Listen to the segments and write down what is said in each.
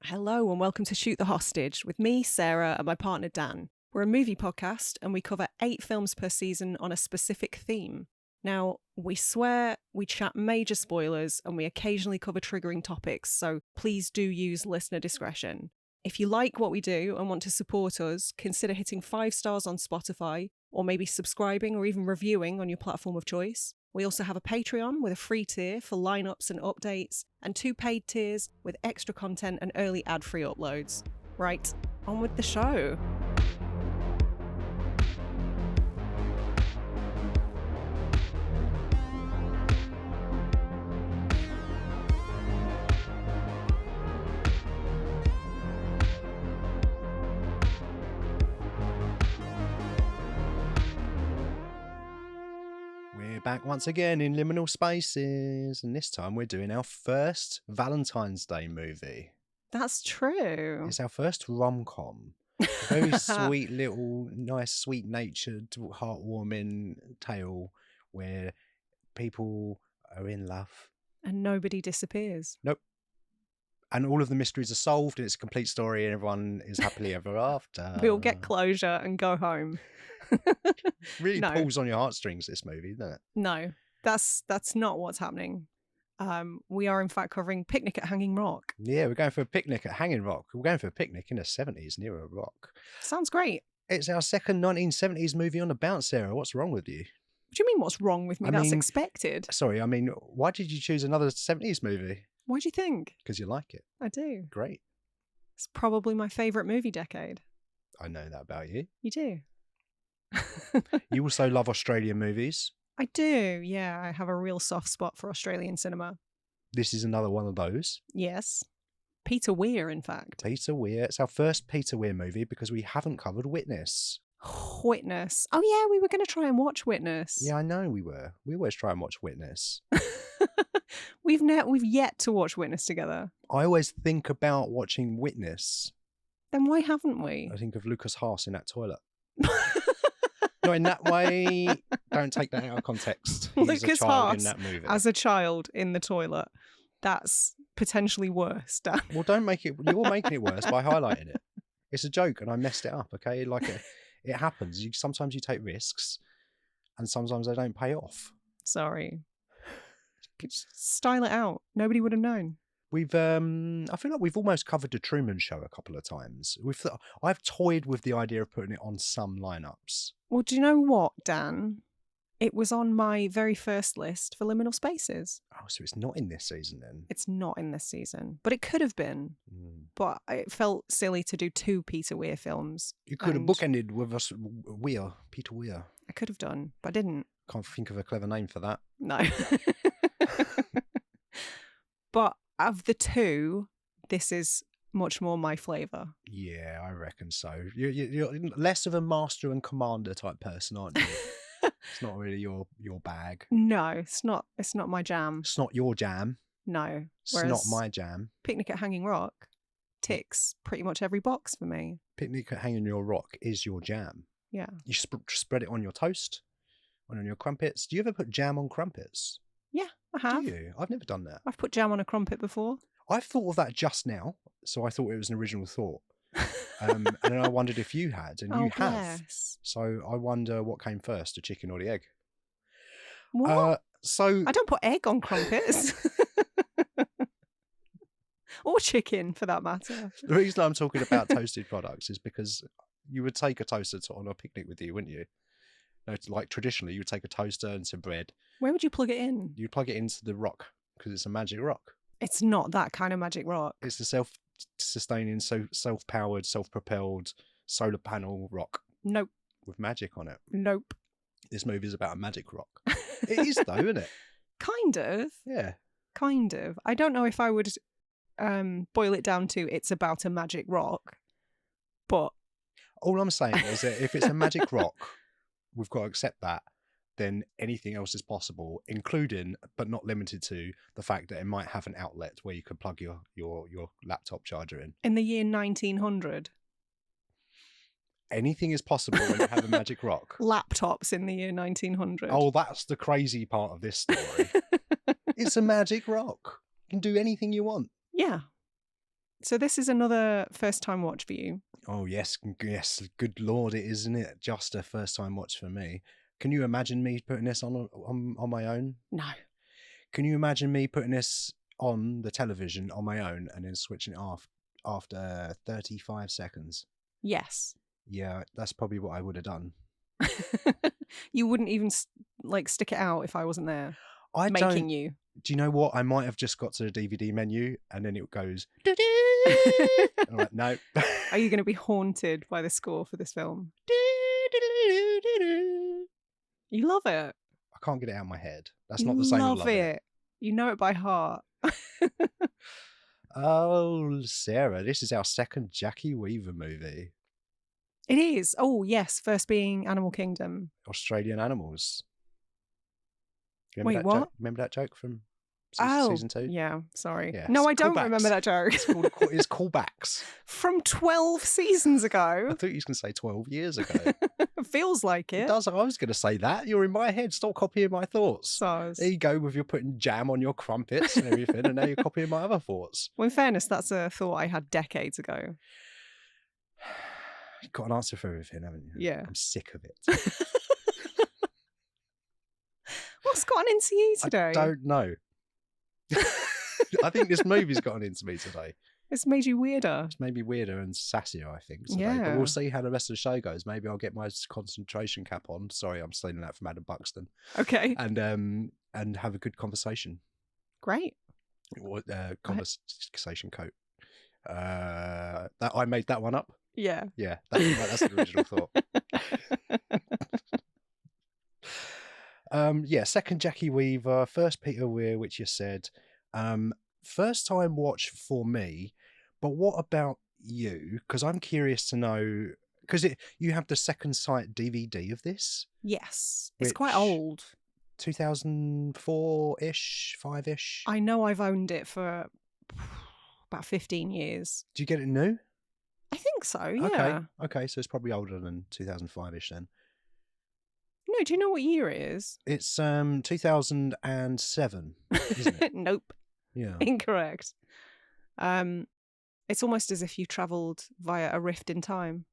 Hello and welcome to Shoot the Hostage with me, Sarah, and my partner Dan. We're a movie podcast and we cover 8 films per season on a specific theme. Now, we swear, we chat major spoilers, and we occasionally cover triggering topics, so please do use listener discretion. If you like what we do and want to support us, consider hitting 5 stars on Spotify, or maybe subscribing or even reviewing on your platform of choice. We also have a Patreon with a free tier for lineups and updates, and 2 paid tiers with extra content and early ad-free uploads. Right, on with the show. We're back once again in Liminal Spaces, and this time we're doing our first Valentine's Day movie. That's true. It's our first rom-com. A very sweet little, nice, sweet-natured, heartwarming tale where people are in love. And nobody disappears. Nope. And all of the mysteries are solved, and it's a complete story, and everyone is happily ever after. We all get closure and go home. Really pulls on your heartstrings, this movie, doesn't it? No, that's not what's happening. We are in fact covering Picnic at Hanging Rock. Yeah, we're going for a picnic at Hanging Rock. We're going for a picnic in the 70s near a rock. Sounds great. It's our second 1970s movie on the bounce, Sarah. What's wrong with you? What do you mean, what's wrong with me? That's expected. Sorry, why did you choose another 70s movie? Why do you think? Because you like it. I do. Great. It's probably my favourite movie decade. I know that about you. You do. You also love Australian movies. I do, yeah. I have a real soft spot for Australian cinema. This is another one of those. Yes. Peter Weir, in fact. Peter Weir. It's our first Peter Weir movie because we haven't covered Witness. Witness. Oh, yeah, we were going to try and watch Witness. Yeah, I know we were. We always try and watch Witness. We've yet to watch Witness together. I always think about watching Witness. Then why haven't we? I think of Lucas Haas in that toilet. Not in that way. Don't take that out of context. He's Lucas a child Haas in that movie. as a child in the toilet. That's potentially worse, Dan. Well, don't make it. You're making it worse by highlighting it. It's a joke, and I messed it up. Okay, it happens. Sometimes you take risks, and sometimes they don't pay off. Sorry. Style it out. Nobody would have known. I feel like we've almost covered the Truman Show a couple of times. I've toyed with the idea of putting it on some lineups. Well, do you know what, Dan? It was on my very first list for Liminal Spaces. Oh, so it's not in this season then? It's not in this season, but it could have been. But it felt silly to do 2 Peter Weir films. You could have bookended with us, Peter Weir. I could have done, but I didn't. Can't think of a clever name for that. No. But of the 2, this is much more my flavour. Yeah, I reckon so. You're less of a master and commander type person, aren't you? It's not really your bag. No, it's not my jam. It's not your jam. No. It's not my jam. Picnic at Hanging Rock ticks pretty much every box for me. Picnic at Hanging Rock is your jam. Yeah. You spread it on your toast, on your crumpets. Do you ever put jam on crumpets? Yeah, I have. Do you? I've never done that. I've put jam on a crumpet before. I've thought of that just now, so I thought it was an original thought. And then I wondered if you had, and you have. Yes. So I wonder what came first, the chicken or the egg. What? I don't put egg on crumpets. Or chicken, for that matter. The reason I'm talking about toasted products is because you would take a toaster on a picnic with you, wouldn't you? No, like traditionally, you would take a toaster and some bread. Where would you plug it in? You'd plug it into the rock because it's a magic rock. It's not that kind of magic rock. It's the self-sustaining, self-powered, self-propelled solar panel rock. Nope. With magic on it. Nope. This movie is about a magic rock. It is though, isn't it? Kind of. Yeah. Kind of. I don't know if I would boil it down to it's about a magic rock, but... All I'm saying is that if it's a magic rock, we've got to accept that. Then anything else is possible, including, but not limited to, the fact that it might have an outlet where you could plug your laptop charger in. In the year 1900? Anything is possible when you have a magic rock. Laptops in the year 1900. Oh, that's the crazy part of this story. It's a magic rock. You can do anything you want. Yeah. So this is another first-time watch for you. Oh, yes. Yes. Good Lord, it isn't it? Just a first-time watch for me. Can you imagine me putting this on my own? No. Can you imagine me putting this on the television on my own and then switching it off after 35 seconds? Yes. Yeah, that's probably what I would have done. You wouldn't even stick it out if I wasn't there I making don't. you. Do you know what? I might have just got to the DVD menu and then it goes. I'm like, no. Are you going to be haunted by the score for this film? You love it. I can't get it out of my head. That's You not the same as love loving it. You know it by heart. Oh, Sarah, this is our second Jackie Weaver movie. It is. Oh, yes. First being Animal Kingdom. Australian Animals. Wait, what? Remember that joke from season 2? Yeah, sorry. Yeah, No, I it's don't callbacks. remember that joke. It's callbacks. From 12 seasons I ago. thought you was going to say 12 years ago. Feels like It it. does. I was going to say that. You're in my head. Stop copying my thoughts. So, There you go with your putting jam on your crumpets and everything, and now you're copying my other thoughts. well, in fairness, that's a thought I had decades ago. You've got an answer for everything, haven't you? Yeah. I'm sick of it. What's gotten into you today? I don't know. I think this movie's gotten into me today. It's made you weirder. It's made me weirder and sassier, I think, today. Yeah. But we'll see how the rest of the show goes. Maybe I'll get my concentration cap on. Sorry, I'm stealing that from Adam Buxton. Okay. And have a good conversation. Great. Conversation coat. That I made that one up. Yeah. Yeah, that's the original thought. Yeah, second Jackie Weaver, first Peter Weir, which you said. First time watch for me, but what about you? Because I'm curious to know, because you have the Second Sight DVD of this. Yes. It's Which- quite old. 2004-ish, 5-ish. I know I've owned it for about 15 years. Do you get it new? I think so, yeah. Okay, so it's probably older than 2005-ish then. No, do you know what year it is? It's 2007, isn't it? Nope. Yeah. Incorrect. It's almost as if you travelled via a rift in time.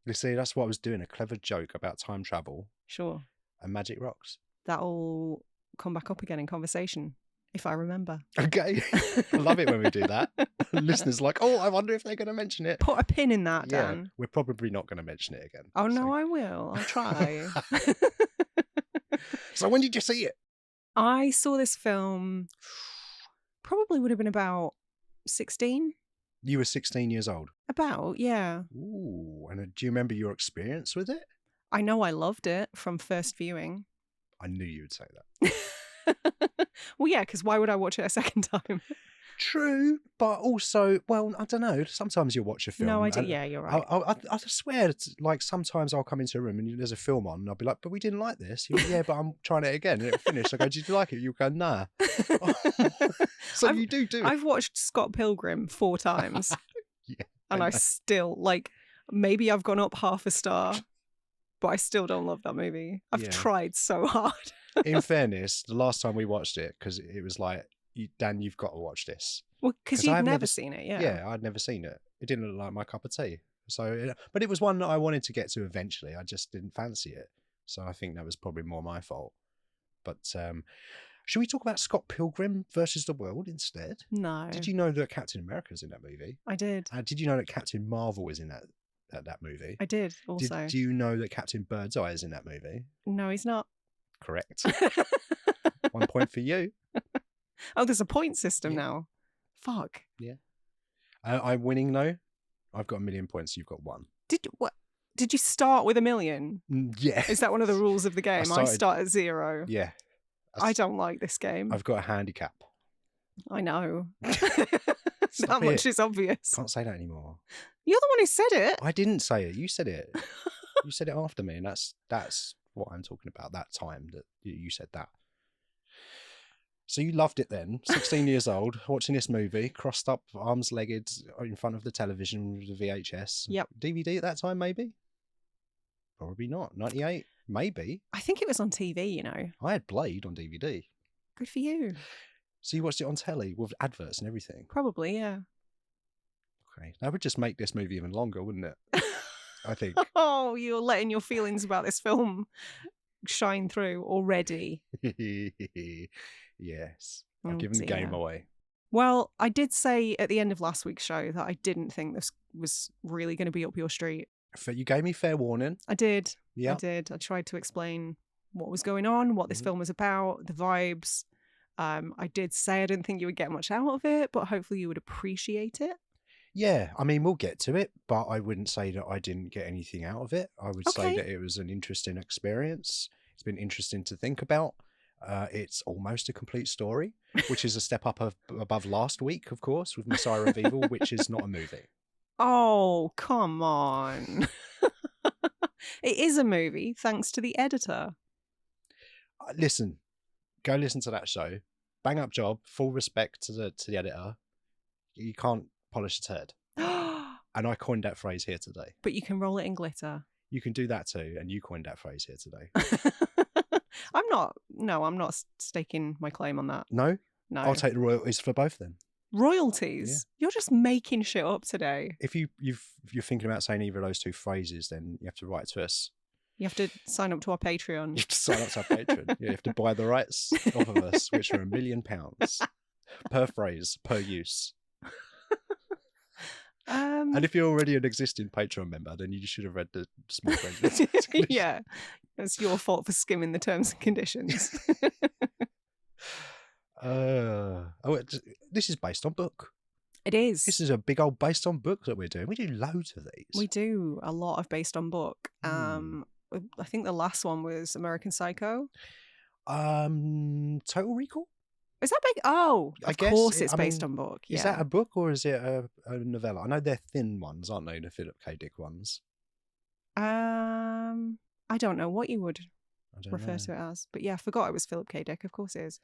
You see, that's what I was doing, a clever joke about time travel Sure. and magic rocks. That'll come back up again in conversation, if I remember. Okay. I love it when we do that. Listeners like, oh, I wonder if they're going to mention it. Put a pin in that, Yeah, Dan. we're probably not going to mention it again. Oh, no, So- I will. I'll try. So when did you see it? I saw this film, probably would have been about 16. You were 16 years old. About, yeah. Ooh, and do you remember your experience with it? I know I loved it from first viewing. I knew you would say that. Well, yeah, because why would I watch it a second time? True, but also, well, I don't know. Sometimes you'll watch a film. No, I do. and Yeah, you're right. I swear, like sometimes I'll come into a room and there's a film on, and I'll be like, "But we didn't like this." You're like, yeah, but I'm trying it again, and it'll finish. I go, "Did you like it?" You go, "Nah." So I've- you do it. I've watched Scott Pilgrim 4 times. Yeah, And I I know. still, maybe I've gone up half a star, but I still don't love that movie. I've Yeah. tried so hard. In fairness, the last time we watched it, because it was like, Dan, you've got to watch this. Well, because 'Cause you've I've never never seen it, yeah. Yeah, I'd never seen it. It didn't look like my cup of tea. So, but it was one that I wanted to get to eventually. I just didn't fancy it. So I think that was probably more my fault. But should we talk about Scott Pilgrim versus the World instead? No. Did you know that Captain America's in that movie? I did. Did you know that Captain Marvel is in that movie? I did also. Do you know that Captain Birdseye is in that movie? No, he's not. Correct. 1 point for you. Oh, there's a point system Yeah. now. Fuck. I'm winning though. I've got 1 million points. You've got 1. Did you start with 1 million? Yeah. Is that one of the rules of the game? I started- start at 0. Yeah. I don't like this game. I've got a handicap. I know. Stop That much it. is obvious. Can't say that anymore. You're the one who said it. I didn't say it. You said it. You said it after me, and that's what I'm talking about. That time that you said that. So you loved it then, 16 years old, watching this movie, crossed up, arms-legged, in front of the television with the VHS. Yep. DVD at that time, maybe? Probably not. 98? Maybe. I think it was on TV, you know. I had Blade on DVD. Good for you. So you watched it on telly with adverts and everything. Probably, yeah. Okay. That would just make this movie even longer, wouldn't it? I think. Oh, you're letting your feelings about this film shine through already. Yes. Oh, I've given the game dear. away. Well, I did say at the end of last week's show that I didn't think this was really going to be up your street. You gave me fair warning. I did. Yeah. I did. I tried to explain what was going on, what this film was about, the vibes. I did say I didn't think you would get much out of it, but hopefully you would appreciate it. Yeah, I mean, we'll get to it, but I wouldn't say that I didn't get anything out of it. I would say Okay. that it was an interesting experience. It's been interesting to think about. It's almost a complete story, which is a step up above last week, of course, with Messiah of Evil, which is not a movie. Oh, come on. It is a movie, thanks to the editor. Listen, go listen to that show. Bang up job, full respect to the editor. You can't polish a turd. And I coined that phrase here today. But you can roll it in glitter. You can do that too, and you coined that phrase here today. I'm not staking my claim on that. No? No. I'll take the royalties for both then. Royalties? Yeah. You're just making shit up today. If you're thinking about saying either of those two phrases, then you have to write to us. You have to sign up to our Patreon. You have to sign up to our Patreon. You have to buy the rights off of us, which are £1 million per phrase, per use. And if you're already an existing Patreon member, then you should have read the small print. Yeah, it's your fault for skimming the terms and conditions. This is based on book. It is. This is a big old based on book that we're doing. We do loads of these. We do a lot of based on book. I think the last one was American Psycho. Total Recall? Is that big? Oh, of course it's based on book. Is that a book or is it a novella? I know they're thin ones, aren't they? The Philip K. Dick ones. I don't know what you would refer to it as, but yeah, I forgot it was Philip K. Dick. Of course it is.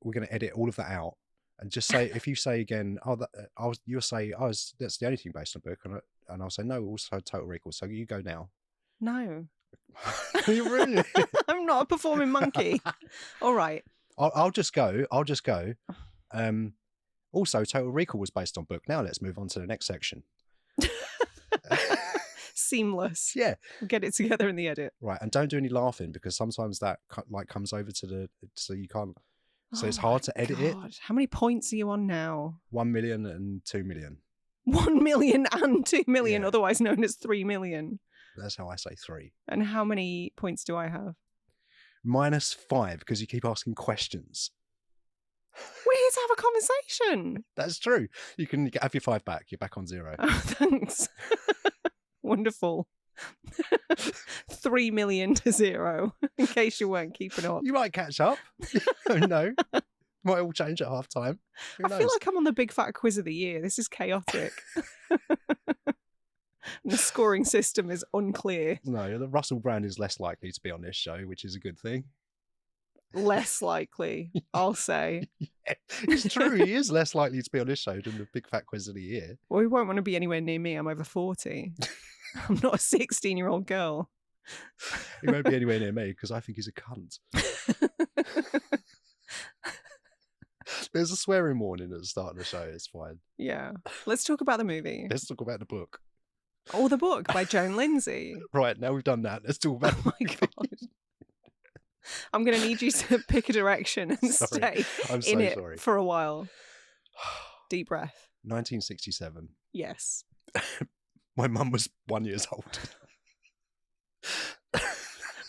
We're going to edit all of that out and just say, if you say again, you'll say, that's the only thing based on book, and I'll say no, also Total Recall. So you go now. No. You really? I'm not a performing monkey. All right. I'll just go. Also, Total Recall was based on book. Now let's move on to the next section. Seamless. Yeah. We'll get it together in the edit. Right, and don't do any laughing because sometimes that comes over to so you can't. So it's hard to edit it. How many points are you on now? 1 million and 2 million. 1 million and 2 million, Yeah. Otherwise known as 3 million. That's how I say 3. And how many points do I have? -5 because you keep asking questions. We're here to have a conversation. That's true. You can have your 5 back. You're back on 0. Oh, thanks. Wonderful. 3 million to 0, in case you weren't keeping up. You might catch up. Oh no. Might all change at half time. I feel like I'm on the big fat quiz of the year. This is chaotic. And the scoring system is unclear. No, the Russell Brand is less likely to be on this show, which is a good thing. Less likely, I'll say. Yeah, it's true. He is less likely to be on this show than the big fat quiz of the year. Well, he won't want to be anywhere near me. I'm over 40. I'm not a 16-year-old girl. He won't be anywhere near me because I think he's a cunt. There's a swearing warning at the start of the show. It's fine. Yeah. Let's talk about the movie. Let's talk about the book. Oh, the book by Joan Lindsay. Right, now we've done that. Let's talk about Oh my God. I'm going to need you to pick a direction and stay I'm so in it sorry. for a while. Deep breath. 1967. Yes. My mum was 1 year old.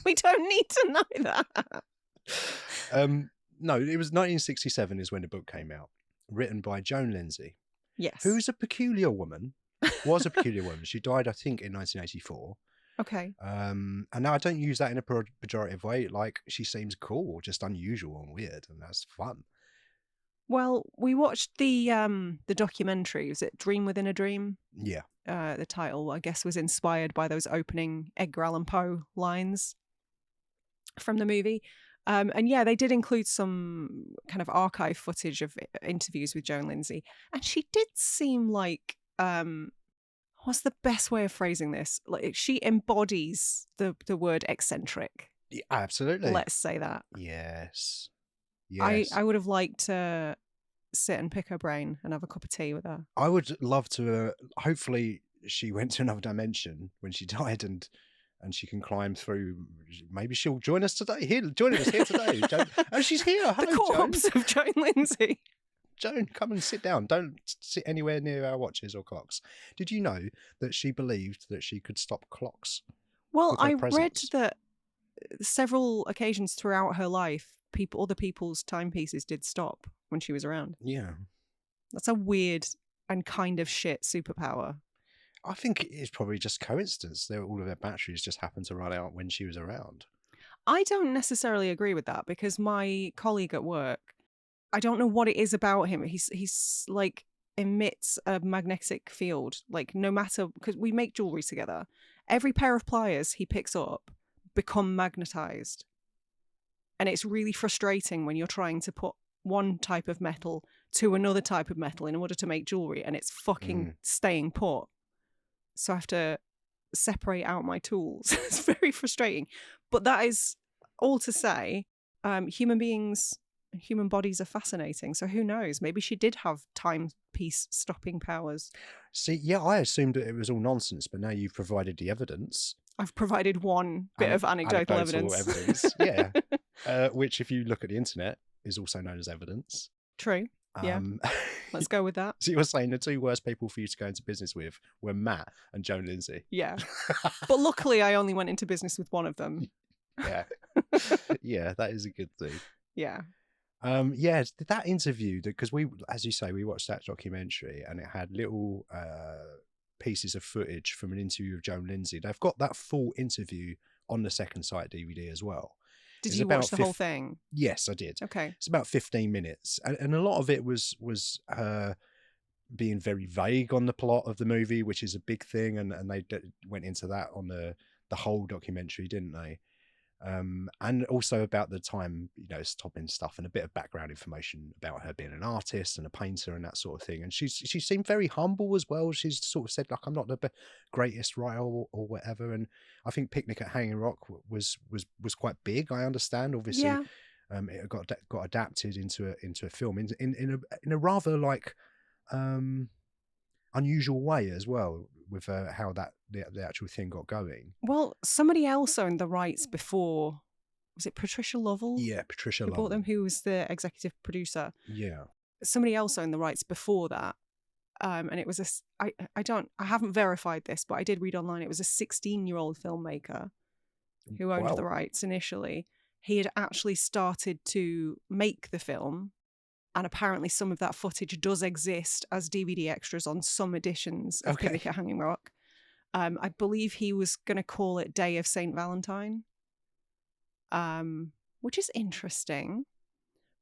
We don't need to know that. No, it was 1967 is when the book came out, written by Joan Lindsay, Yes. who's a peculiar woman, was a peculiar woman. She died, I think, in 1984. Okay. And now I don't use that in a pejorative way. Like, she seems cool, just unusual and weird, and that's fun. Well, we watched the documentary. Was it Dream Within a Dream? Yeah. The title, I guess, was inspired by those opening Edgar Allan Poe lines from the movie. And yeah, they did include some kind of archive footage of interviews with Joan Lindsay. And she did seem like, what's the best way of phrasing this? Like, she embodies the word eccentric. Yeah, absolutely. Let's say that. Yes. Yes. I would have liked to sit and pick her brain and have a cup of tea with her. I would love to. Hopefully, she went to another dimension when she died, and she can climb through. Maybe she'll join us today. Joining us here today. Joan. Oh, she's here. Hello, The corpse of Joan Lindsay. Joan, come and sit down. Don't sit anywhere near our watches or clocks. Did you know that she believed that she could stop clocks? Well, I presence? read that several occasions throughout her life, other people's timepieces did stop when she was around. Yeah. That's a weird and kind of shit superpower. I think it's probably just coincidence. All of their batteries just happened to run out when she was around. I don't necessarily agree with that, because my colleague at work, I don't know what it is about him. He's like emits a magnetic field, like no matter, because we make jewelry together. Every pair of pliers he picks up become magnetized. And it's really frustrating when you're trying to put one type of metal to another type of metal in order to make jewelry, and it's fucking staying put. So I have to separate out my tools. It's very frustrating. But that is all to say, human bodies are fascinating. So who knows? Maybe she did have timepiece stopping powers. See, yeah, I assumed that it was all nonsense, but now you've provided the evidence. I've provided one bit of anecdotal evidence. Yeah. Which, if you look at the internet, is also known as evidence. True. Yeah. Let's go with that. So you're saying the two worst people for you to go into business with were Matt and Joan Lindsay. Yeah. But luckily I only went into business with one of them. Yeah. Yeah, that is a good thing. Yeah. Yeah, that interview, because we, as you say, we watched that documentary and it had little pieces of footage from an interview with Joan Lindsay. They've got that full interview on the Second Sight DVD as well. Did you watch the whole thing? Yes, I did. Okay. It's about 15 minutes. And a lot of it was her being very vague on the plot of the movie, which is a big thing. And they went into that on the whole documentary, didn't they? And also about the time, stopping stuff, and a bit of background information about her being an artist and a painter and that sort of thing. And she seemed very humble as well. She's sort of said, like, I'm not the greatest writer or whatever. And I think Picnic at Hanging Rock was quite big. I understand, obviously. Yeah. It got adapted into a film in a rather like unusual way as well, with how the actual thing got going. Well, somebody else owned the rights before. Was it Patricia Lovell? Yeah, Patricia Lovell. Who bought them, who was the executive producer. Yeah. Somebody else owned the rights before that. And it was I haven't verified this, but I did read online it was a 16-year-old filmmaker who owned the rights initially. He had actually started to make the film, and apparently some of that footage does exist as DVD extras on some editions of Picnic at Hanging Rock. I believe he was going to call it Day of St. Valentine, which is interesting.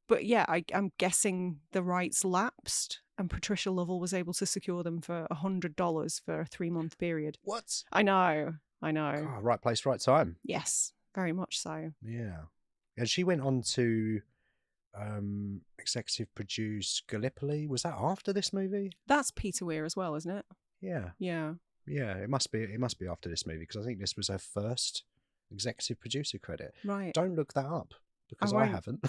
But yeah, I'm guessing the rights lapsed and Patricia Lovell was able to secure them for $100 for a 3-month period. What? I know. God, right place, right time. Yes, very much so. Yeah. And she went on to executive produce Gallipoli. Was that after this movie? That's Peter Weir as well, isn't it? Yeah. Yeah. Yeah, it must be after this movie, because I think this was her first executive producer credit. Right. Don't look that up, because I haven't.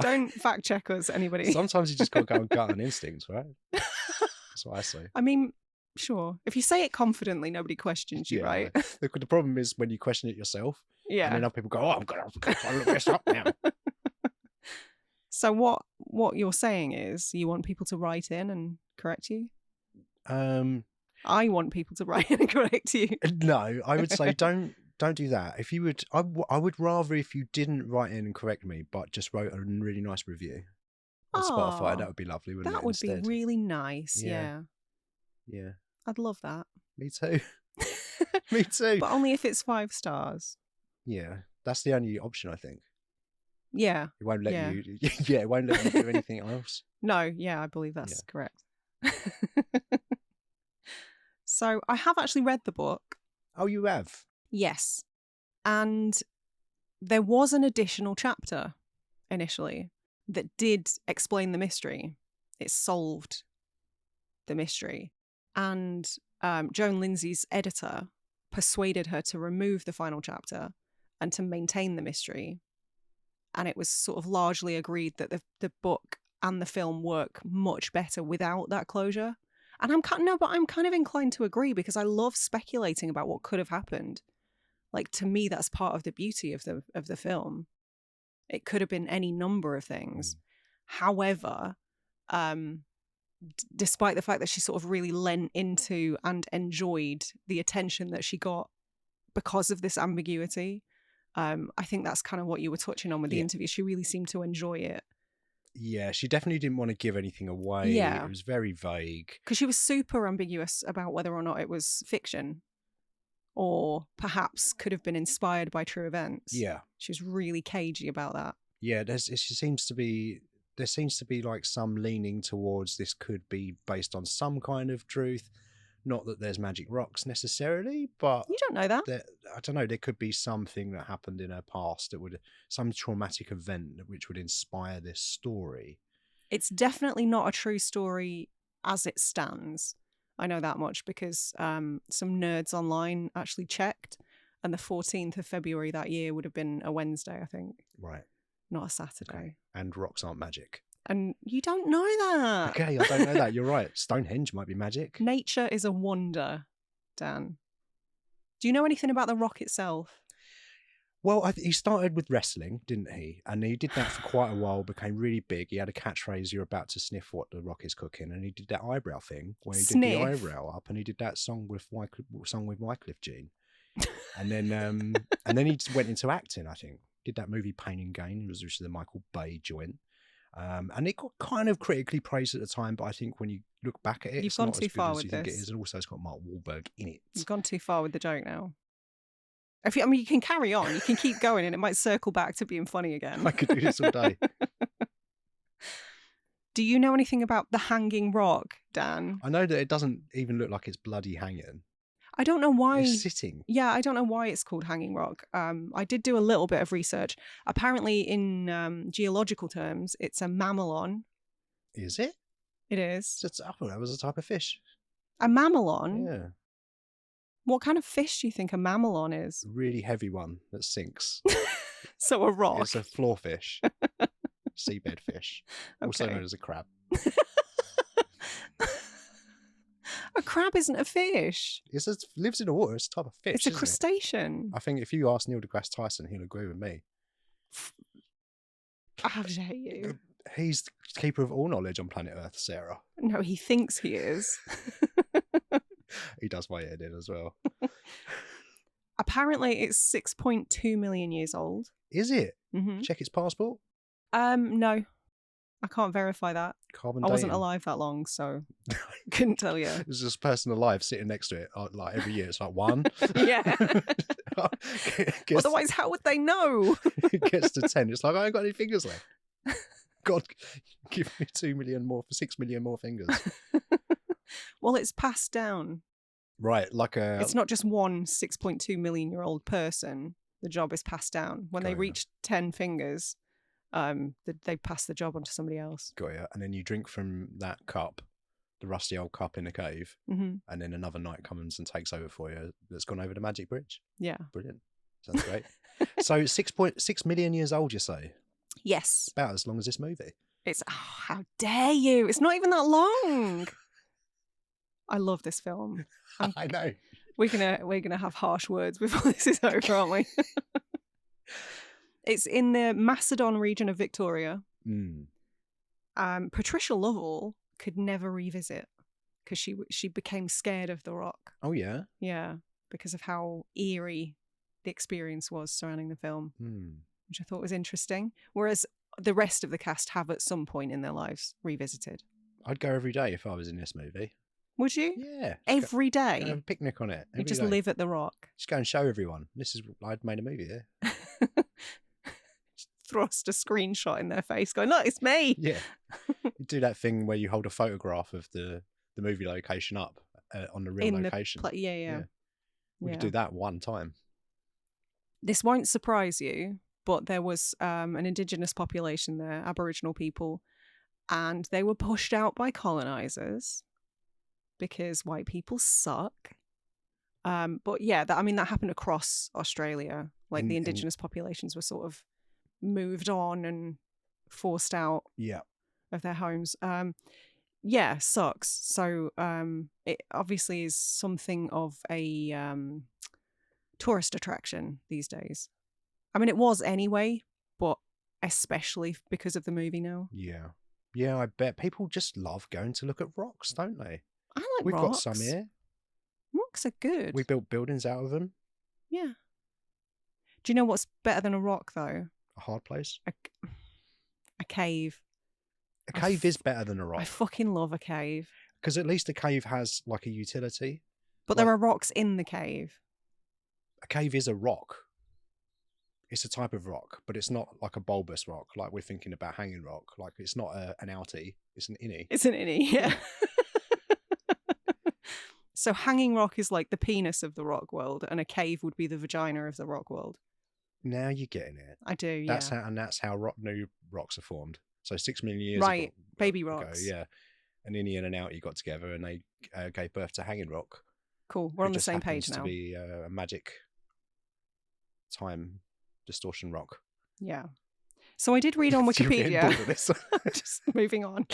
Don't fact check us, anybody. Sometimes you just got to go on gut and instincts, right? That's what I say. I mean, sure. If you say it confidently, nobody questions you, right? The problem is when you question it yourself. Yeah. And then other people go, I'm going to look this up now. So what you're saying is you want people to write in and correct you? I want people to write in and correct you. No, I would say don't do that. If you would, I would rather if you didn't write in and correct me, but just wrote a really nice review on Spotify. That would be lovely, wouldn't it? That would be really nice. Yeah. Yeah. I'd love that. Me too. Me too. But only if it's 5 stars. Yeah, that's the only option, I think. Yeah. It won't let you. Yeah, it won't let you do anything else. No, yeah, I believe that's correct. So I have actually read the book. Oh, you have? Yes. And there was an additional chapter initially that did explain the mystery. It solved the mystery. And Joan Lindsay's editor persuaded her to remove the final chapter and to maintain the mystery. and it was sort of largely agreed that the book and the film work much better without that closure. And I'm kind of inclined to agree, because I love speculating about what could have happened. Like, to me, that's part of the beauty of the film. It could have been any number of things. However, despite the fact that she sort of really lent into and enjoyed the attention that she got because of this ambiguity, I think that's kind of what you were touching on with the interview. She really seemed to enjoy it. Yeah, she definitely didn't want to give anything away. Yeah. It was very vague. Because she was super ambiguous about whether or not it was fiction or perhaps could have been inspired by true events. Yeah. She was really cagey about that. Yeah, there seems to be like some leaning towards this could be based on some kind of truth. Not that there's magic rocks necessarily, but you don't know that. I don't know. There could be something that happened in her past some traumatic event which would inspire this story. It's definitely not a true story as it stands. I know that much because some nerds online actually checked, and the 14th of February that year would have been a Wednesday, I think. Right. Not a Saturday. Okay. And rocks aren't magic. And you don't know that. Okay, I don't know that. You're right. Stonehenge might be magic. Nature is a wonder, Dan. Do you know anything about the rock itself? Well, he started with wrestling, didn't he? And he did that for quite a while, became really big. He had a catchphrase, "You're about to sniff what the rock is cooking." And he did that eyebrow thing where he did the eyebrow up, and he did that song with Wycliffe Jean. And then he went into acting, I think. Did that movie Pain and Gain, which was the Michael Bay joint. And it got kind of critically praised at the time, but I think when you look back at it, it's not as good as you think it is. And also it's got Mark Wahlberg in it. You've gone too far with the joke now. You can carry on. You can keep going and it might circle back to being funny again. I could do this all day. Do you know anything about the hanging rock, Dan? I know that it doesn't even look like it's bloody hanging. I don't know why. It's sitting. Yeah, I don't know why it's called hanging rock. I did do a little bit of research. Apparently, in geological terms, it's a mamelon. Is it? It is. I thought that was a type of fish. A mamelon? Yeah. What kind of fish do you think a mamelon is? A really heavy one that sinks. So a rock. It's a floor fish. Seabed fish. Okay. Also known as a crab. A crab isn't a fish. It lives in the water. It's a type of fish. It's a crustacean. I think if you ask Neil deGrasse Tyson, he'll agree with me. How dare you? He's the keeper of all knowledge on planet Earth, Sarah. No, he thinks he is. He does weigh it in as well. Apparently, it's 6.2 million years old. Is it? Mm-hmm. Check its passport? No. I can't verify that. Carbon I wasn't dating. alive that long, so couldn't tell you. There's this person alive sitting next to it, like every year. It's like one. Yeah. Otherwise, how would they know? It gets to 10. It's like, I ain't got any fingers left. God, give me 6 million more fingers. Well, it's passed down. Right, like a... It's not just one 6.2 million year old person. The job is passed down. When they reach 10 fingers, they pass the job on to somebody else. Got you. And then you drink from that cup, the rusty old cup in the cave, mm-hmm. and then another knight comes and takes over for you that's gone over the magic bridge. Yeah. Brilliant. Sounds great. So 6.6 million years old, you say? Yes. About as long as this movie. How dare you? It's not even that long. I love this film. I know. We're gonna have harsh words before this is over, aren't we? It's in the Macedon region of Victoria. Mm. Patricia Lovell could never revisit because she became scared of the rock. Oh yeah? Yeah, because of how eerie the experience was surrounding the film, which I thought was interesting. Whereas the rest of the cast have at some point in their lives revisited. I'd go every day if I was in this movie. Would you? Yeah. Every day? Have a picnic on it. You just live at the rock. Just go and show everyone. I'd made a movie there. Thrust a screenshot in their face going, look, it's me. Yeah. You do that thing where you hold a photograph of the movie location up on the real location. Yeah. We could do that one time. This won't surprise you, but there was an indigenous population there, Aboriginal people, and they were pushed out by colonizers because white people suck. But yeah, that happened across Australia. Like the indigenous populations were sort of moved on and forced out Yeah. of their homes. Yeah, sucks. So it obviously is something of a tourist attraction these days. I mean, it was anyway, but especially because of the movie now. Yeah. Yeah, I bet people just love going to look at rocks, don't they? I like We've rocks. got some here. Rocks are good. We built buildings out of them. Yeah. Do you know what's better than a rock, though? A hard place. A cave. A cave is better than a rock. I fucking love a cave. Because at least a cave has like a utility. But there are rocks in the cave. A cave is a rock. It's a type of rock, but it's not like a bulbous rock like we're thinking about hanging rock. Like it's not an outie, it's an innie. It's an innie, yeah. So hanging rock is like the penis of the rock world, and a cave would be the vagina of the rock world. Now you're getting it. I do, yeah. That's how new rocks are formed. So 6 million years right, ago, baby rocks. yeah. An innie and an outie got together and they gave birth to hanging rock. Cool, we're on the same page now. It just happens to be a magic time distortion rock. Yeah. So I did read on Wikipedia. You're getting bored of this. Just moving on.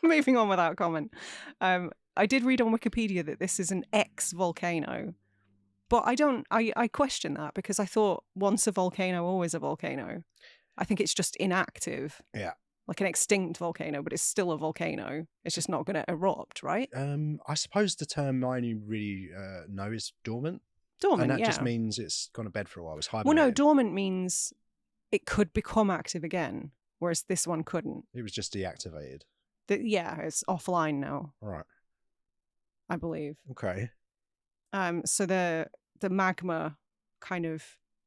Moving on without comment. I did read on Wikipedia that this is an ex-volcano. But I question that because I thought once a volcano, always a volcano. I think it's just inactive. Yeah. Like an extinct volcano, but it's still a volcano. It's just not going to erupt, right? I suppose the term I only really know is dormant. Dormant, and that yeah. just means it's gone to bed for a while. It's hibernating. Well, no, dormant means it could become active again, whereas this one couldn't. It was just deactivated. Yeah, it's offline now. Right. I believe. Okay. So the magma kind of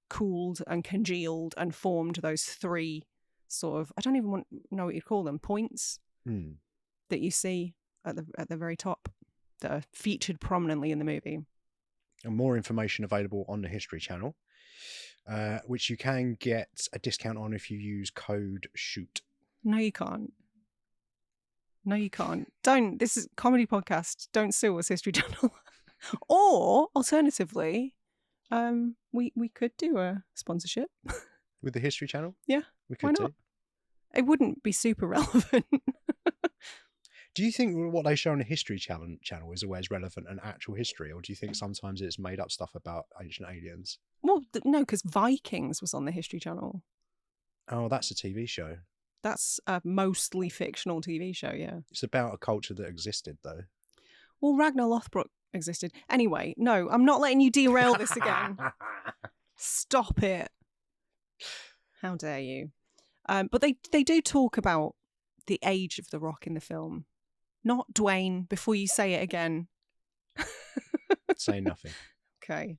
cooled and congealed and formed those three sort of, I don't even know what you'd call them, points that you see at the very top that are featured prominently in the movie. And more information available on the History Channel, which you can get a discount on if you use code SHOOT. No, you can't. No, you can't. Don't. This is a comedy podcast. Don't sue us, History Channel. Or alternatively, we could do a sponsorship with the History Channel. Yeah, we could. Why not? It wouldn't be super relevant. Do you think what they show on the History Channel is always relevant and actual history, or do you think sometimes it's made up stuff about ancient aliens? Well, no, because Vikings was on the History Channel. Oh, that's a TV show. That's a mostly fictional TV show, yeah. It's about a culture that existed, though. Well, Ragnar Lothbrok existed. Anyway, no, I'm not letting you derail this again. Stop it. How dare you? But they do talk about the age of the rock in the film. Not Dwayne, before you say it again. Say nothing. Okay.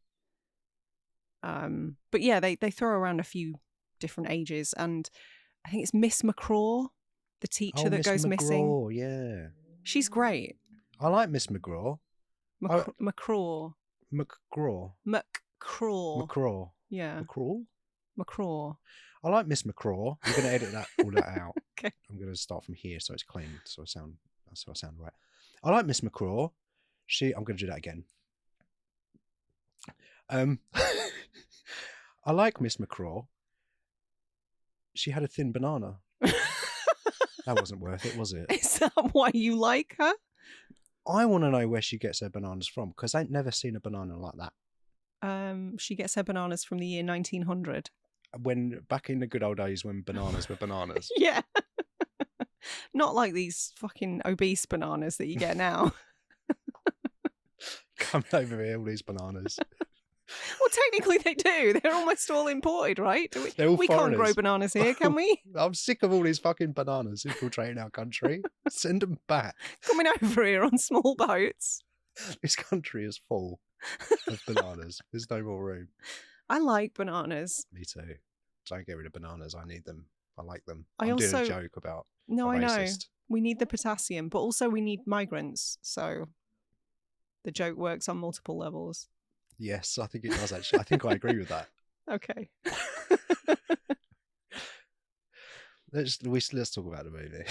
But yeah, they throw around a few different ages, and I think it's Miss McCraw, the teacher that Miss goes McGraw, missing. Yeah. She's great. I like Miss McGraw. McCraw. McGraw. McCraw. McCraw. Yeah. McCraw? McCraw. I like Miss McCraw. I'm going to edit all that out. Okay. I'm going to start from here so it's clean, so I sound right. I like Miss McCraw. I'm going to do that again. I like Miss McCraw. She had a thin banana. That wasn't worth it, was it? Is that why you like her? I want to know where she gets her bananas from, because I've never seen a banana like that. She gets her bananas from the year 1900. Back in the good old days when bananas were bananas. Yeah. Not like these fucking obese bananas that you get now. Coming over here, all these bananas. Well, technically they do. They're almost all imported, right? We can't grow bananas here, can we? I'm sick of all these fucking bananas infiltrating our country. Send them back. Coming over here on small boats. This country is full of bananas. There's no more room. I like bananas. Me too. Don't get rid of bananas. I need them. I like them. I'm doing a joke about No, I know. Racist. We need the potassium, but also we need migrants. So the joke works on multiple levels. Yes, I think it does, actually. I think I agree with that. Okay. Let's talk about the movie.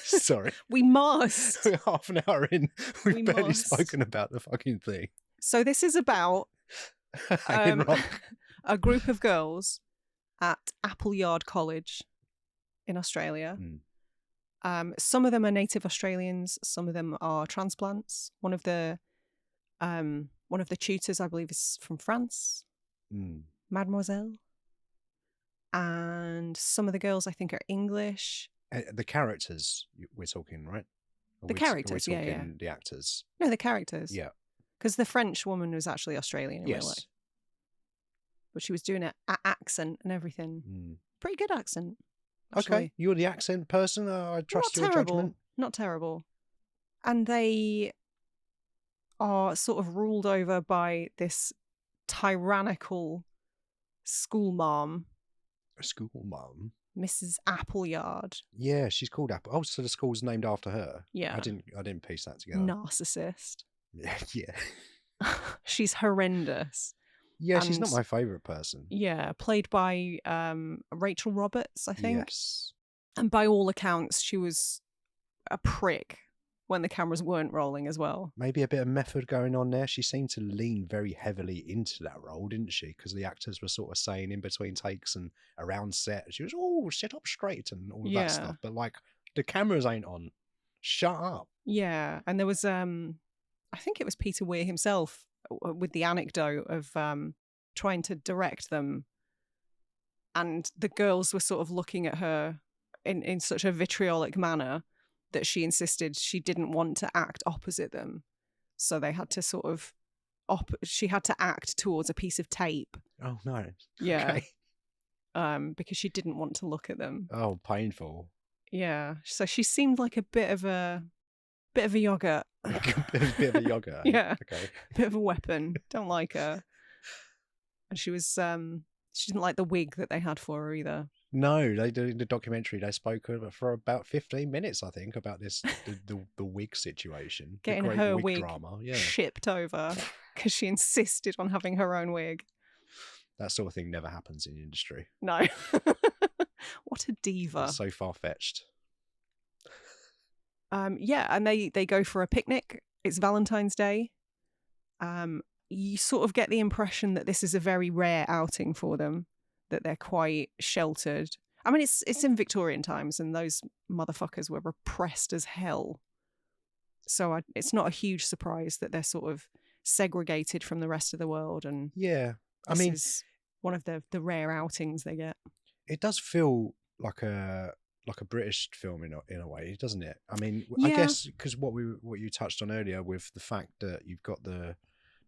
Sorry. We must. We're half an hour in. We've barely must. spoken about the fucking thing. So this is about Hanging rock. a group of girls at Appleyard College in Australia. Mm. Some of them are native Australians. Some of them are transplants. One of the tutors, I believe, is from France, Mademoiselle. And some of the girls, I think, are English. The characters we're talking, right? The characters, we're talking yeah. the actors. No, the characters. Yeah. Because the French woman was actually Australian in real life. But she was doing an accent and everything. Pretty good accent. Actually. Okay, you're the accent person. I trust Not your terrible. judgment. Not terrible. And they are sort of ruled over by this tyrannical school mom. A school mum? Mrs. Appleyard. Yeah, she's called Apple. Oh, so the school's named after her. Yeah. I didn't piece that together. Narcissist. Yeah. She's horrendous. Yeah, she's not my favourite person. Yeah, played by Rachel Roberts, I think. Yes. And by all accounts, she was a prick when the cameras weren't rolling as well. Maybe a bit of method going on there. She seemed to lean very heavily into that role, didn't she? Because the actors were sort of saying in between takes and around set, she was, oh, sit up straight and all of that stuff. But like, the cameras ain't on. Shut up. Yeah. And there was, I think it was Peter Weir himself with the anecdote of trying to direct them. And the girls were sort of looking at her in such a vitriolic manner that she insisted she didn't want to act opposite them. So they had to sort of, she had to act towards a piece of tape. Oh, no. Yeah. Okay. Because she didn't want to look at them. Oh, painful. Yeah. So she seemed like a bit of a yogurt. A bit of a yogurt. Yeah. Okay. Bit of a weapon. Don't like her. And she was, she didn't like the wig that they had for her either. No, they did in the documentary. They spoke for about 15 minutes, I think, about this the wig situation, getting the great her wig drama. Yeah. Shipped over because she insisted on having her own wig. That sort of thing never happens in the industry. No. What a diva! It's so far fetched. Yeah, and they go for a picnic. It's Valentine's Day. You sort of get the impression that this is a very rare outing for them. That they're quite sheltered. I mean, it's in Victorian times, and those motherfuckers were repressed as hell. So it's not a huge surprise that they're sort of segregated from the rest of the world. And yeah, I this mean, is one of the rare outings they get. It does feel like a British film in a way, doesn't it? I mean, yeah. I guess because what you touched on earlier with the fact that you've got the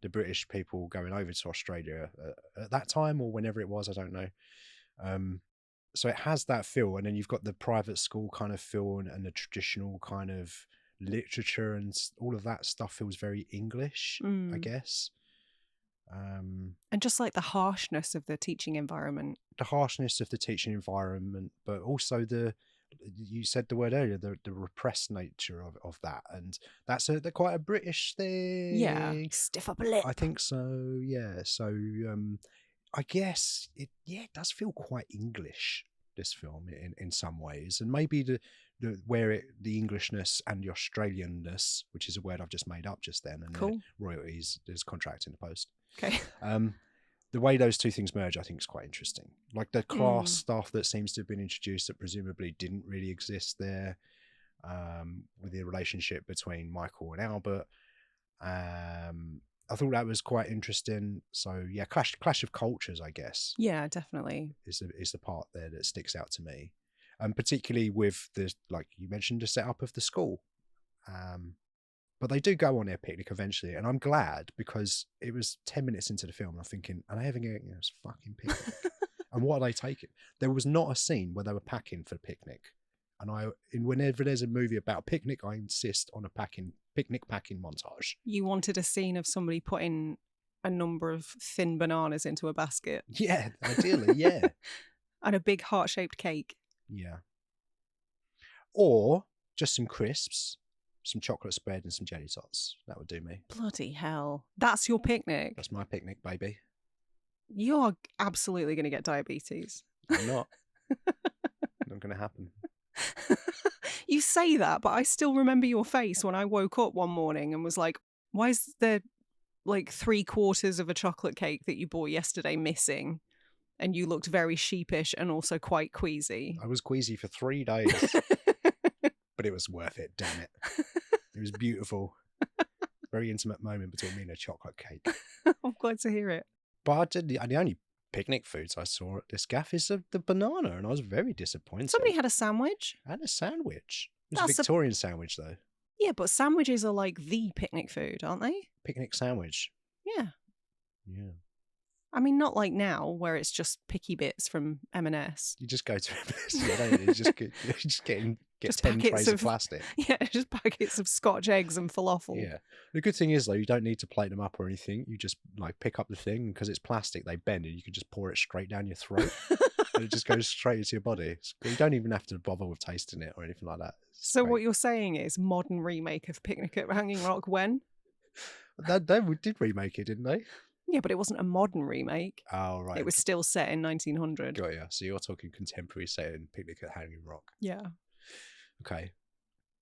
British people going over to Australia at that time or whenever it was, I don't know. So it has that feel, and then you've got the private school kind of feel and the traditional kind of literature and all of that stuff feels very English, I guess. And just like the harshness of the teaching environment. The harshness of the teaching environment, but also you said the word earlier, the repressed nature of that, and that's quite a British thing. Yeah, stiff upper lip. I think so. Yeah. So I guess it does feel quite English, this film in some ways, and maybe the Englishness and the Australianness, which is a word I've just made up just then, and cool. The royalties, there's contract in the post. Okay. The way those two things merge, I think, is quite interesting. Like the class stuff that seems to have been introduced that presumably didn't really exist there, with the relationship between Michael and Albert. I thought that was quite interesting. So yeah, clash of cultures, I guess. Yeah, definitely. Is the part there that sticks out to me, and particularly with the, like you mentioned, the setup of the school. But they do go on their picnic eventually, and I'm glad, because it was 10 minutes into the film, and I'm thinking, are they having this fucking picnic? And what are they taking? There was not a scene where they were packing for the picnic. And whenever there's a movie about a picnic, I insist on a picnic packing montage. You wanted a scene of somebody putting a number of thin bananas into a basket. Yeah, ideally, yeah. And a big heart-shaped cake. Yeah. Or just some crisps, some chocolate spread and some jelly tots. That would do me. Bloody hell. That's your picnic? That's my picnic, baby. You're absolutely going to get diabetes. I'm not. Not going to happen. You say that, but I still remember your face when I woke up one morning and was like, why is there like 3/4 of a chocolate cake that you bought yesterday missing? And you looked very sheepish and also quite queasy. I was queasy for 3 days, but it was worth it, damn it. It was beautiful. Very intimate moment between me and a chocolate cake. I'm glad to hear it. But the only picnic foods I saw at this gaff is the banana, and I was very disappointed. Somebody had a sandwich. And a sandwich. It was That's a Victorian sandwich, though. Yeah, but sandwiches are like the picnic food, aren't they? Picnic sandwich. Yeah. Yeah. I mean, not like now, where it's just picky bits from M&S. You just go to M&S, don't you? You just get 10 trays of plastic. Yeah, just packets of Scotch eggs and falafel. Yeah. The good thing is, though, you don't need to plate them up or anything. You just like pick up the thing, and because it's plastic, they bend, and you can just pour it straight down your throat. And it just goes straight into your body. You don't even have to bother with tasting it or anything like that. So what you're saying is modern remake of Picnic at Hanging Rock when? They did remake it, didn't they? Yeah, but it wasn't a modern remake. Oh, right. It was still set in 1900. Got ya. So you're talking contemporary setting, Picnic at Hanging Rock. Yeah. Okay.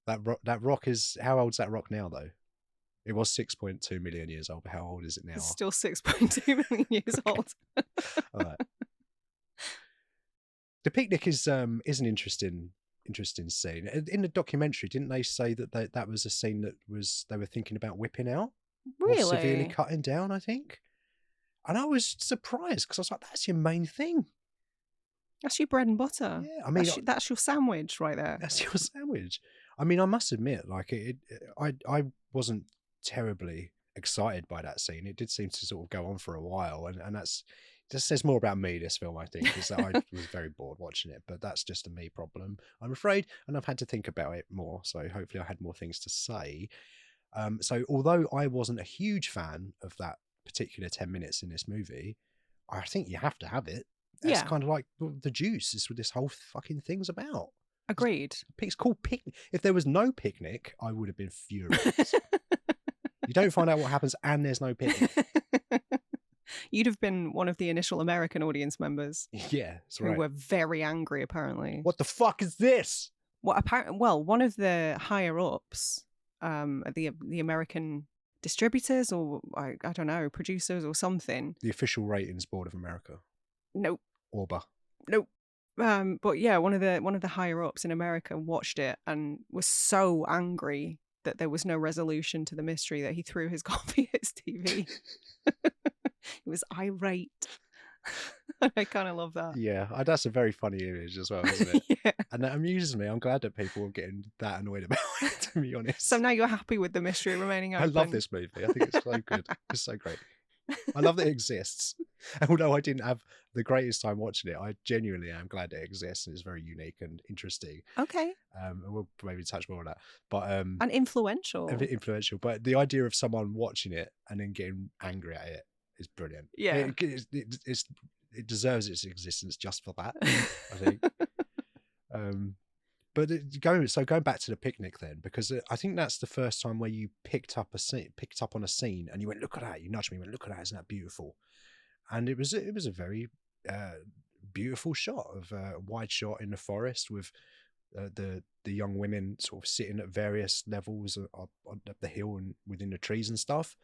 That rock is... How old's that rock now, though? It was 6.2 million years old, but how old is it now? It's still 6.2 million years old. All right. The picnic is an interesting scene. In the documentary, didn't they say that that was a scene that they were thinking about whipping out? Really? Or severely cutting down, I think. And I was surprised because I was like, that's your main thing. That's your bread and butter. Yeah, I mean... That's your sandwich right there. That's your sandwich. I mean, I must admit, like, I wasn't terribly excited by that scene. It did seem to sort of go on for a while, and that's just says more about me, this film, I think, is that I was very bored watching it, but that's just a me problem, I'm afraid, and I've had to think about it more, so hopefully I had more things to say. So although I wasn't a huge fan of that particular 10 minutes in this movie, I think you have to have it. It's kind of like the juice is what this whole fucking thing's about. Agreed. It's called Picnic. If there was no picnic, I would have been furious. You don't find out what happens and there's no picnic. You'd have been one of the initial American audience members. Yeah, that's right. Who were very angry, apparently. What the fuck is this? Well, one of the higher ups, the American distributors or I don't know, producers or something. The Official Ratings Board of America. Nope. Orba. Nope. But yeah, one of the higher ups in America watched it and was so angry that there was no resolution to the mystery that he threw his coffee at his TV. He was irate. I kind of love that. Yeah, that's a very funny image as well, isn't it? Yeah. And that amuses me. I'm glad that people are getting that annoyed about it, to be honest. So now you're happy with the mystery remaining open. I love this movie. I think it's so good. It's so great. I love that it exists. And although I didn't have the greatest time watching it, I genuinely am glad it exists and it's very unique and interesting. Okay. And we'll maybe touch more on that. But and influential. A bit influential. But the idea of someone watching it and then getting angry at it is brilliant. Yeah. It deserves its existence just for that, I think. But going back to the picnic then, because I think that's the first time where you picked up on a scene and you went, look at that. You nudged me and went, look at that. Isn't that beautiful? And it was a very beautiful shot of a wide shot in the forest with the young women sort of sitting at various levels up the hill and within the trees and stuff.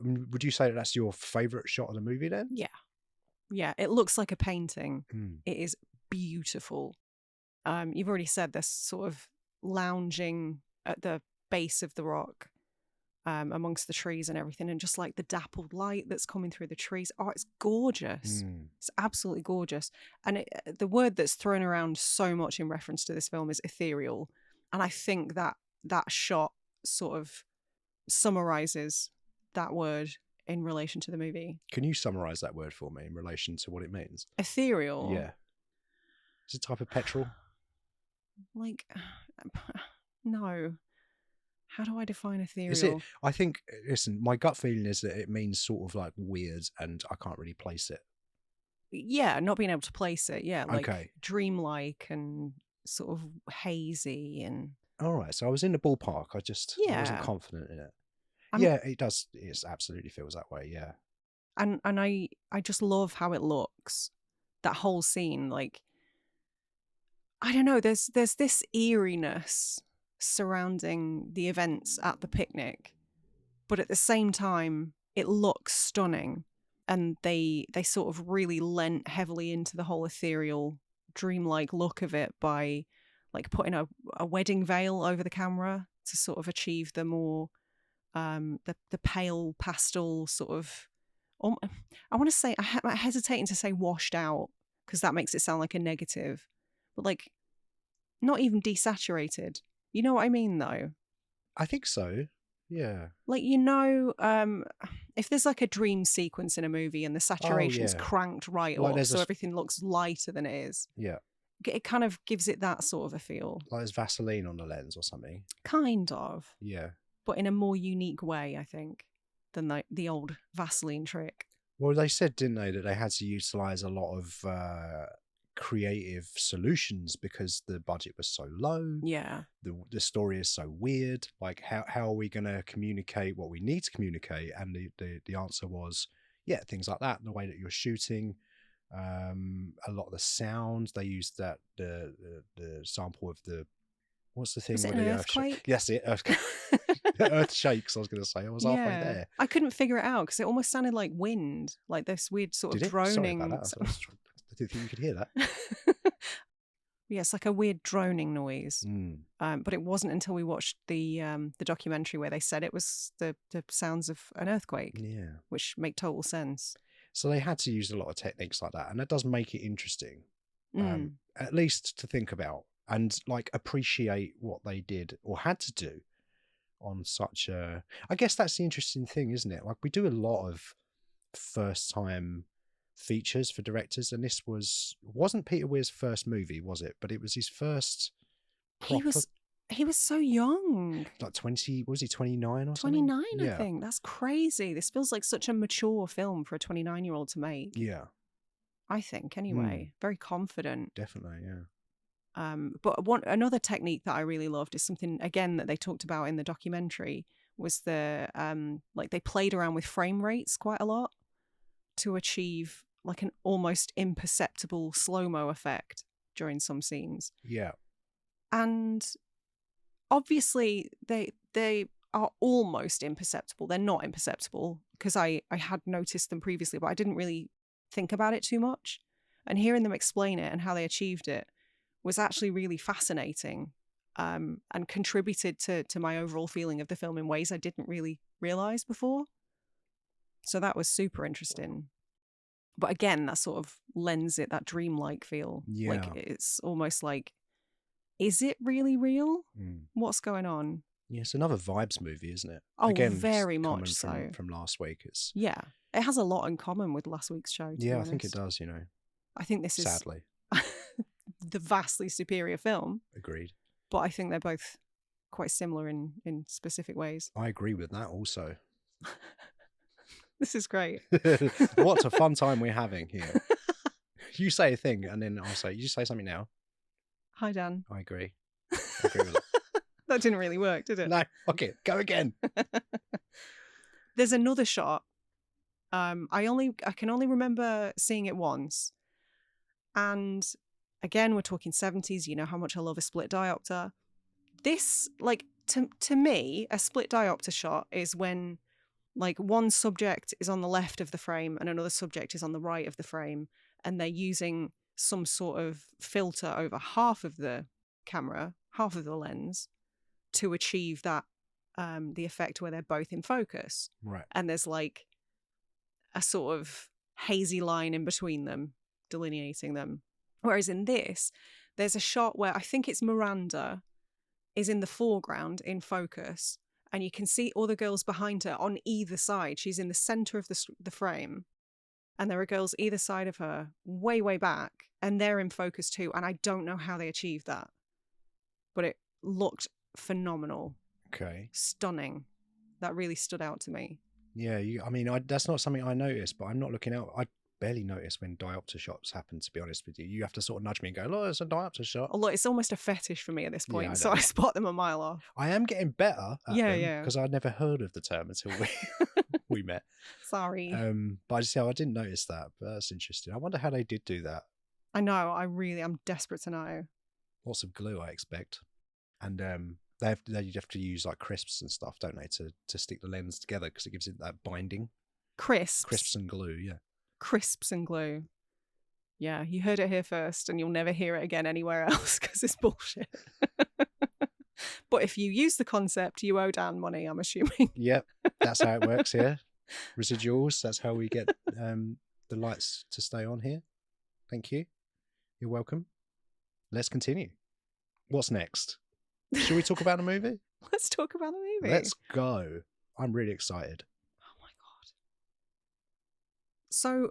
Would you say that's your favourite shot of the movie then? Yeah, it looks like a painting. It is beautiful. You've already said this sort of lounging at the base of the rock amongst the trees and everything, and just like the dappled light that's coming through the trees. Oh, it's gorgeous. It's absolutely gorgeous. And the word that's thrown around so much in reference to this film is ethereal. And I think that shot sort of summarizes that word in relation to the movie. Can you summarize that word for me in relation to what it means? Ethereal. Yeah. Is it a type of petrol? Like, no. How do I define ethereal? Is it? I think, listen, my gut feeling is that it means sort of like weird and I can't really place it. Yeah, not being able to place it. Yeah, like dreamlike and sort of hazy and... All right, so I was in the ballpark. I wasn't confident in it. It does. It absolutely feels that way. Yeah, and I just love how it looks. That whole scene, like, I don't know. There's this eeriness surrounding the events at the picnic, but at the same time, it looks stunning. and they sort of really lent heavily into the whole ethereal, dreamlike look of it by like putting a wedding veil over the camera to sort of achieve the more the pale pastel sort of. I want to say I'm hesitating to say washed out because that makes it sound like a negative, but like not even desaturated. You know what I mean, though? I think so. Yeah. Like, if there's like a dream sequence in a movie and the saturation's cranked right like up so everything looks lighter than it is. Yeah. It kind of gives it that sort of a feel. Like there's Vaseline on the lens or something. Kind of. Yeah. But in a more unique way, I think, than the old Vaseline trick. Well, they said, didn't they, that they had to utilise a lot of creative solutions because the budget was so low. Yeah. The story is so weird. Like, how are we going to communicate what we need to communicate? And the answer was, things like that. The way that you're shooting, a lot of the sound. They used that the sample of the what's the thing? Was it an earthquake? Yes, earthquake. Earth shakes. I was going to say. I was halfway there. I couldn't figure it out because it almost sounded like wind, like this weird sort of droning. Sorry about that. I didn't think you could hear that. Yeah, it's like a weird droning noise. But it wasn't until we watched the documentary where they said it was the sounds of an earthquake. Yeah, which make total sense. So they had to use a lot of techniques like that, and that does make it interesting, at least to think about and like appreciate what they did or had to do on such a. I guess that's the interesting thing, isn't it? Like we do a lot of first-time features for directors, and this wasn't Peter Weir's first movie, was it? But it was his first proper... He was so young. Like 20, was he 29 or 29, something? I think. That's crazy. This feels like such a mature film for a 29-year-old to make. Yeah. I think, anyway. Very confident. Definitely, yeah. But another technique that I really loved is something, again, that they talked about in the documentary, was the, like they played around with frame rates quite a lot to achieve like an almost imperceptible slow-mo effect during some scenes. Yeah. And obviously they are almost imperceptible. They're not imperceptible because I had noticed them previously, but I didn't really think about it too much. And hearing them explain it and how they achieved it was actually really fascinating, and contributed to my overall feeling of the film in ways I didn't really realise before. So that was super interesting. But again, that sort of lends it that dreamlike feel. Yeah. Like it's almost like, is it really real? What's going on? Yeah, it's another vibes movie, isn't it? Oh, again, very much so. From last week. It's it has a lot in common with last week's show. I think it does, I think this is sadly the vastly superior film. Agreed. But I think they're both quite similar in specific ways. I agree with that also. This is great. What a fun time we're having here. You say a thing and then I'll say, you say something now. Hi, Dan. I agree. I agree with it. That didn't really work, did it? No. Okay, go again. There's another shot. I can only remember seeing it once. And again, we're talking 70s. You know how much I love a split diopter. This, like, to me, a split diopter shot is when like one subject is on the left of the frame and another subject is on the right of the frame, and they're using some sort of filter over half of the camera, half of the lens, to achieve that the effect where they're both in focus. Right. And there's like a sort of hazy line in between them, delineating them. Whereas in this, there's a shot where I think it's Miranda is in the foreground in focus, and you can see all the girls behind her on either side. She's in the center of the frame, and there are girls either side of her, way, way back, and they're in focus too. And I don't know how they achieved that, but it looked phenomenal. Okay. Stunning. That really stood out to me. Yeah, that's not something I noticed, but I'm not looking out. I barely notice when diopter shots happen, to be honest with you. You have to sort of nudge me and go, look, it's a diopter shot. Oh, look, it's almost a fetish for me at this point, so I spot them a mile off. I am getting better at them, because I'd never heard of the term until we met. Sorry. But I didn't notice that, but that's interesting. I wonder how they did do that. I know, I'm desperate to know. Lots of glue, I expect. And they have to use like crisps and stuff, don't they, to stick the lens together, because it gives it that binding. Crisps. Crisps and glue, yeah. Crisps and glue. Yeah, you heard it here first, and you'll never hear it again anywhere else because it's bullshit. But if you use the concept, you owe Dan money, I'm assuming. Yep, that's how it works here. Residuals, that's how we get the lights to stay on here. Thank you. You're welcome. Let's continue. What's next? Should we talk about a movie? Let's talk about the movie. Let's go. I'm really excited. Oh my God. So,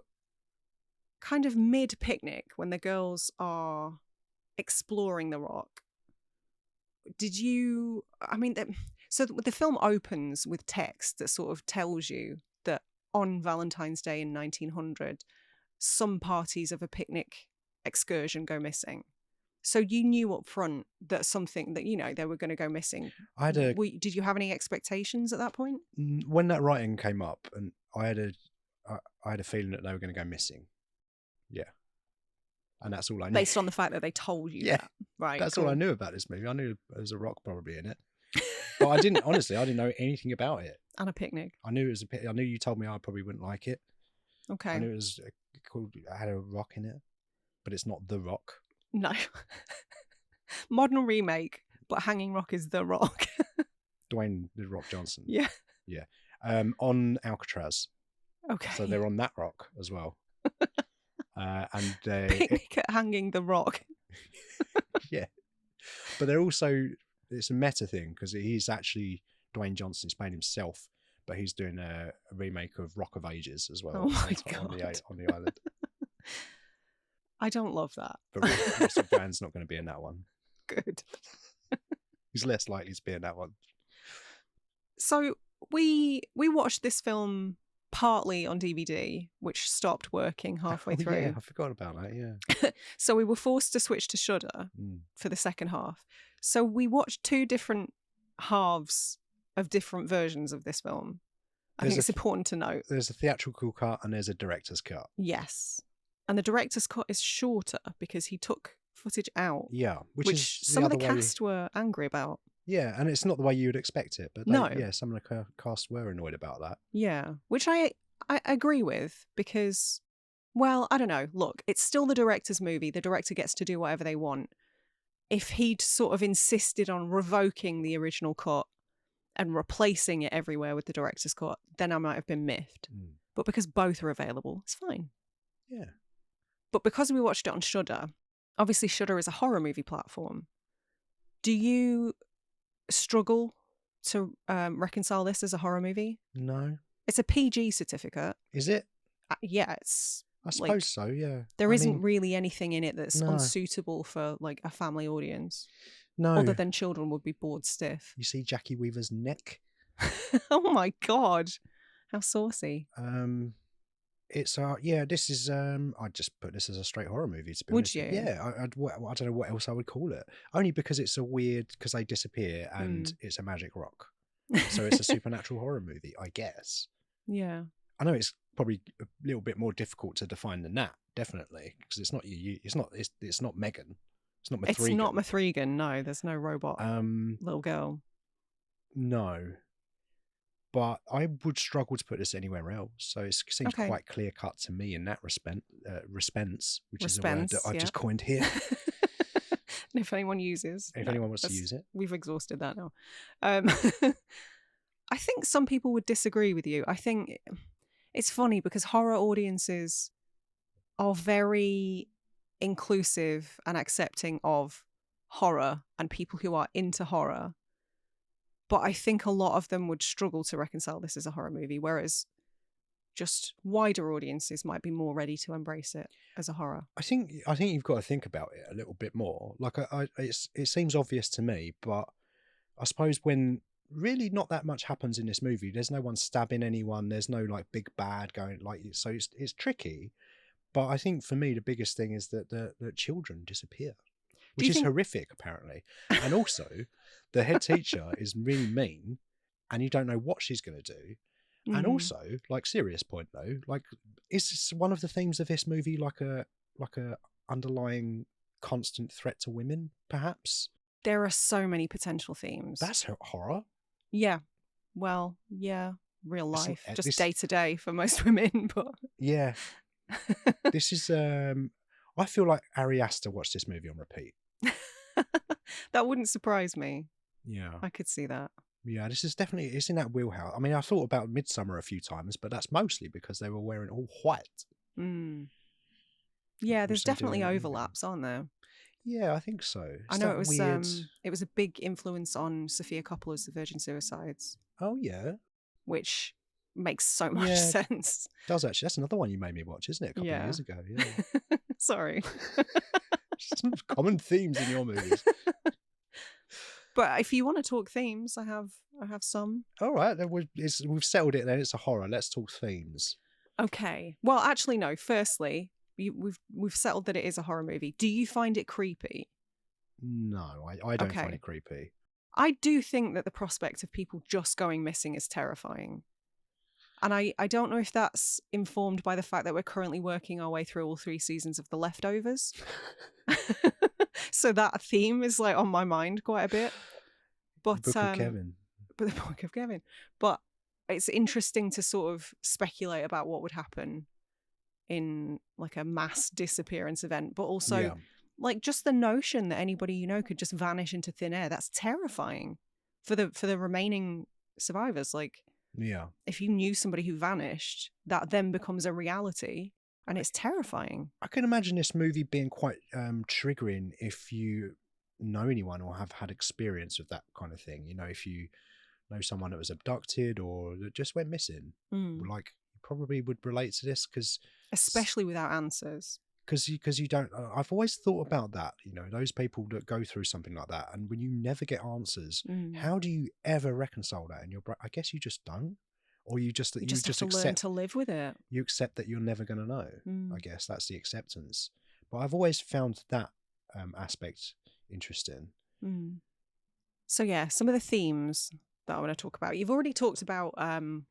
kind of mid-picnic, when the girls are exploring the rock, so the film opens with text that sort of tells you that on Valentine's Day in 1900, some parties of a picnic excursion go missing. So you knew up front that something that, they were going to go missing. Did you have any expectations at that point? When that writing came up, and I had a feeling that they were going to go missing. Yeah. And that's all I knew. Based on the fact that they told you that. Right. That's cool. all I knew about this movie. I knew there was a rock probably in it. But I didn't know anything about it. And a picnic. I knew I knew you told me I probably wouldn't like it. Okay. I knew it was called, it had a rock in it, but it's not The Rock. No. Modern remake, but Hanging Rock is The Rock. Dwayne The Rock Johnson. Yeah. Yeah. On Alcatraz. Okay. So they're on that rock as well. And picnic at Hanging the Rock. Yeah. But they're also, it's a meta thing because he's actually Dwayne Johnson. He's playing himself, but he's doing a remake of Rock of Ages as well. Oh my God. On the island. I don't love that. But Russell Brand's not going to be in that one. Good. He's less likely to be in that one. So we watched this film partly on DVD, which stopped working halfway through. Yeah, I forgot about that, yeah. So we were forced to switch to Shudder for the second half. So we watched two different halves of different versions of this film. I think it's important to note. There's a theatrical cut and there's a director's cut. Yes. And the director's cut is shorter because he took footage out. Yeah. Which some of the cast were angry about. Yeah, and it's not the way you would expect it. But some of the cast were annoyed about that. Yeah, which I agree with because, well, I don't know. Look, it's still the director's movie. The director gets to do whatever they want. If he'd sort of insisted on revoking the original cut and replacing it everywhere with the director's cut, then I might have been miffed. But because both are available, it's fine. Yeah. But because we watched it on Shudder, obviously Shudder is a horror movie platform. Do you struggle to reconcile this as a horror movie? No. It's a PG certificate. Is it? Yeah, it's... I suppose so, yeah. There isn't really anything in it that's unsuitable for like a family audience. No. Other than children would be bored stiff. You see Jackie Weaver's neck? Oh my God. How saucy. It's this is I'd just put this as a straight horror movie, to be would honest. You? Yeah, I don't know what else I would call it. Only because it's a weird, because they disappear and it's a magic rock. So it's a supernatural horror movie, I guess. Yeah. I know it's probably a little bit more difficult to define than that, definitely, because it's not it's not Megan. It's not Mithrigan. It's not Mithrigan, no. There's no robot little girl. No. But I would struggle to put this anywhere else. So it seems quite clear cut to me in that respense, which is a word that I've just coined here. And if anyone wants to use it. We've exhausted that now. I think some people would disagree with you. I think it's funny because horror audiences are very inclusive and accepting of horror and people who are into horror. But I think a lot of them would struggle to reconcile this as a horror movie, whereas just wider audiences might be more ready to embrace it as a horror. I think you've got to think about it a little bit more. Like it seems obvious to me, but I suppose when really not that much happens in this movie, there's no one stabbing anyone, there's no like big bad going so it's tricky. But I think for me the biggest thing is that the children disappear. Which is horrific, apparently. And also, the head teacher is really mean, and you don't know what she's going to do. And also, like, serious point though, like, is one of the themes of this movie like a underlying constant threat to women, perhaps? There are so many potential themes. That's horror. Yeah. Well, yeah. real life, just this, day to day for most women. But yeah, this is. I feel like Ari Aster watched this movie on repeat. that wouldn't surprise me. Yeah, I could see that. yeah. This is definitely, it's in that wheelhouse. I mean, I thought about Midsummer a few times, but that's mostly because they were wearing all white. Yeah, which there's they do definitely in the movie. overlaps, aren't there? Yeah, I think so. I know it was a big influence on Sofia Coppola's The Virgin Suicides. Oh yeah, which makes so much Yeah. sense. does actually. That's another one you made me watch, isn't it? A couple of Yeah. years ago. Yeah. Sorry. Some common themes in your movies. But if you want to talk themes, I have some. All right, then we've settled it. Then it's a horror. Let's talk themes. Okay. Well, actually, no. Firstly, we've settled that it is a horror movie. Do you find it creepy? No, I don't find it creepy. I do think that the prospect of people just going missing is terrifying. And I don't know if that's informed by the fact that we're currently working our way through all 3 seasons of The Leftovers. So that theme is like on my mind quite a bit. But Book of Kevin. But the Book of Kevin. But it's interesting to sort of speculate about what would happen in like a mass disappearance event, but also like just the notion that anybody you know could just vanish into thin air. That's terrifying for the remaining survivors. Like, if you knew somebody who vanished, that then becomes a reality, and it's terrifying. I can imagine this movie being quite triggering if you know anyone or have had experience with that kind of thing. You know, if you know someone that was abducted or that just went missing, like you probably would relate to this, because especially without answers. Because you don't. I've always thought about that. You know, those people that go through something like that, and when you never get answers, how do you ever reconcile that in your brain? I guess you just don't, or you just have to accept, learn to live with it. You accept that you're never going to know. I guess that's the acceptance. But I've always found that aspect interesting. So yeah, some of the themes that I want to talk about. You've already talked about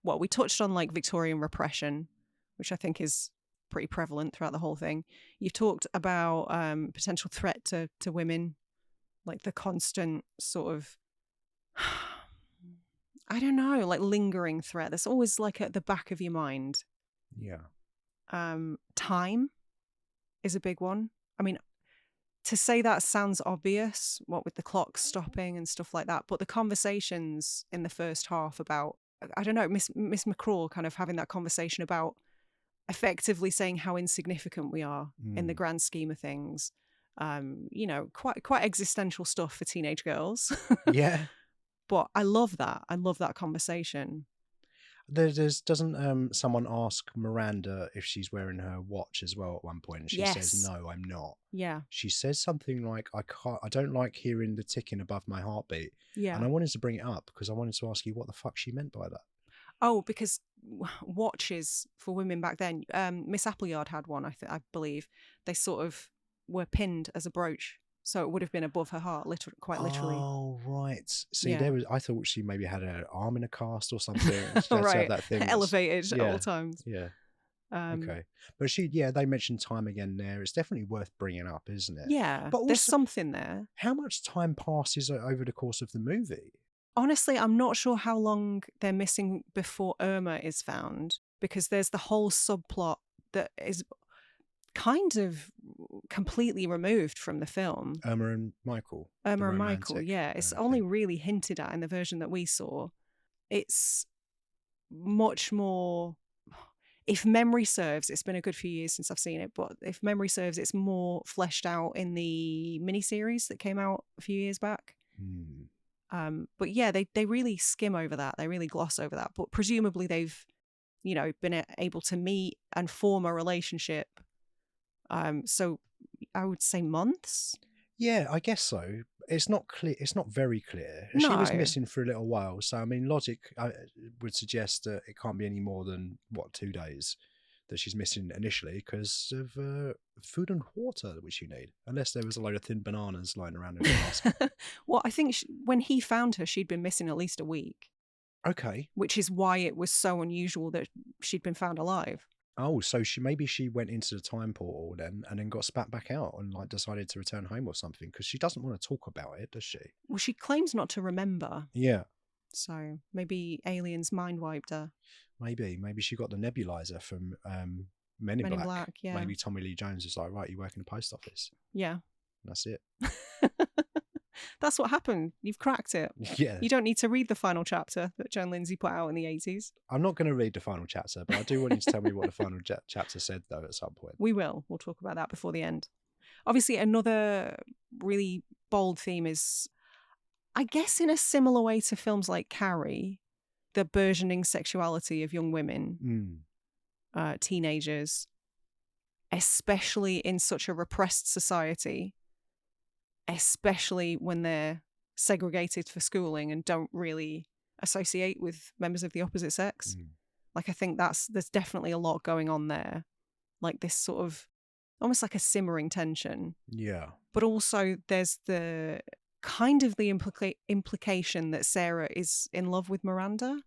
we touched on like Victorian repression, which I think is pretty prevalent throughout the whole thing. You've talked about potential threat to women, like the constant sort of I don't know, like lingering threat that's always like at the back of your mind. Time is a big one. I mean, to say that sounds obvious, what with the clock stopping and stuff like that, but the conversations in the first half about, I don't know, Miss McCraw kind of having that conversation about effectively saying how insignificant we are in the grand scheme of things. You know, quite existential stuff for teenage girls. Yeah. But I love that. I love that conversation. Doesn't someone ask Miranda if she's wearing her watch as well at one point, and she says, "No, I'm not." Yeah. She says something like, I don't like hearing the ticking above my heartbeat." Yeah. And I wanted to bring it up because I wanted to ask you what the fuck she meant by that. Oh, because watches for women back then, Miss Appleyard had one, I believe. They sort of were pinned as a brooch, so it would have been above her heart, quite literally. Oh, right. See, I thought she maybe had her arm in a cast or something. Right, that thing elevated at all times. Yeah. Okay, but they mentioned time again there. It's definitely worth bringing up, isn't it? Yeah, but also, there's something there. How much time passes over the course of the movie? Honestly, I'm not sure how long they're missing before Irma is found, because there's the whole subplot that is kind of completely removed from the film. Irma and Michael, yeah. It's only really hinted at in the version that we saw. It's much more, if memory serves, it's been a good few years since I've seen it, but if memory serves, it's more fleshed out in the miniseries that came out a few years back. But yeah, they really skim over that. They really gloss over that. But presumably they've, you know, been able to meet and form a relationship. So I would say months. Yeah, I guess so. It's not clear. It's not very clear. No. She was missing for a little while. So, I mean, logic would suggest that it can't be any more than, 2 days that she's missing initially because of food and water, which you need. Unless there was a load of thin bananas lying around in the basket. Well, I think when he found her, she'd been missing at least a week. Okay. Which is why it was so unusual that she'd been found alive. Oh, so she went into the time portal then and then got spat back out and like decided to return home or something, because she doesn't want to talk about it, does she? Well, she claims not to remember. Yeah. So maybe aliens mind wiped her. Maybe she got the nebulizer from Men in Men in Black. Black, yeah. Maybe Tommy Lee Jones was like, right, you work in the post office. Yeah. And that's it. That's what happened. You've cracked it. Yeah. You don't need to read the final chapter that Joan Lindsay put out in the 80s. I'm not going to read the final chapter, but I do want you to tell me what the final chapter said, though, at some point. We will. We'll talk about that before the end. Obviously, another really bold theme is, I guess in a similar way to films like Carrie, the burgeoning sexuality of young women, teenagers, especially in such a repressed society, especially when they're segregated for schooling and don't really associate with members of the opposite sex. Like, I think there's definitely a lot going on there. Like this sort of almost like a simmering tension. Yeah. But also there's the kind of the implication that Sarah is in love with Miranda.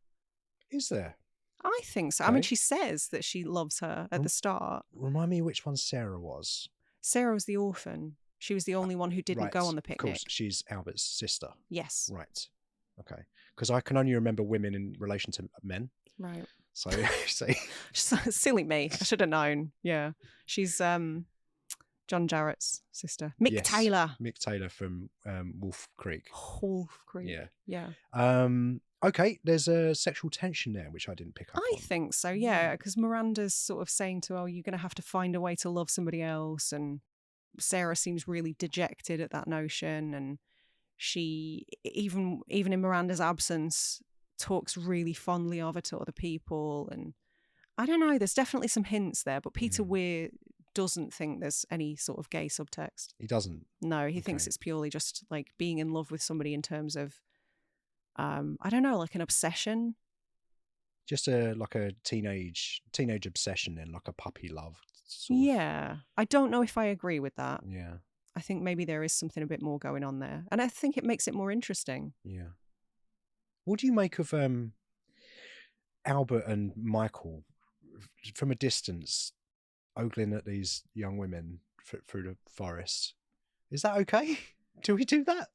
Is there? I think so. Okay. I mean, she says that she loves her at the start. Remind me which one Sarah was. Sarah was the orphan. She was the only one who didn't go on the picnic. Of course, she's Albert's sister. Yes. Right. Okay. Because I can only remember women in relation to men. Right. So, silly me. I should have known. Yeah. She's John Jarrett's sister. Mick Taylor. Mick Taylor from Wolf Creek. Wolf Creek. Yeah. Yeah. Okay, there's a sexual tension there, which I didn't pick up I on. think so, yeah, because Miranda's sort of saying to her, oh, you're going to have to find a way to love somebody else, and Sarah seems really dejected at that notion, and she, even in Miranda's absence, talks really fondly of her to other people, and I don't know, there's definitely some hints there, but Peter Weir doesn't think there's any sort of gay subtext. He doesn't? No, he thinks it's purely just like being in love with somebody in terms of I don't know, like an obsession. Just like a teenage obsession and like a puppy love. Yeah. I don't know if I agree with that. Yeah. I think maybe there is something a bit more going on there. And I think it makes it more interesting. Yeah. What do you make of Albert and Michael from a distance ogling at these young women through the forest? Is that okay? Do we do that?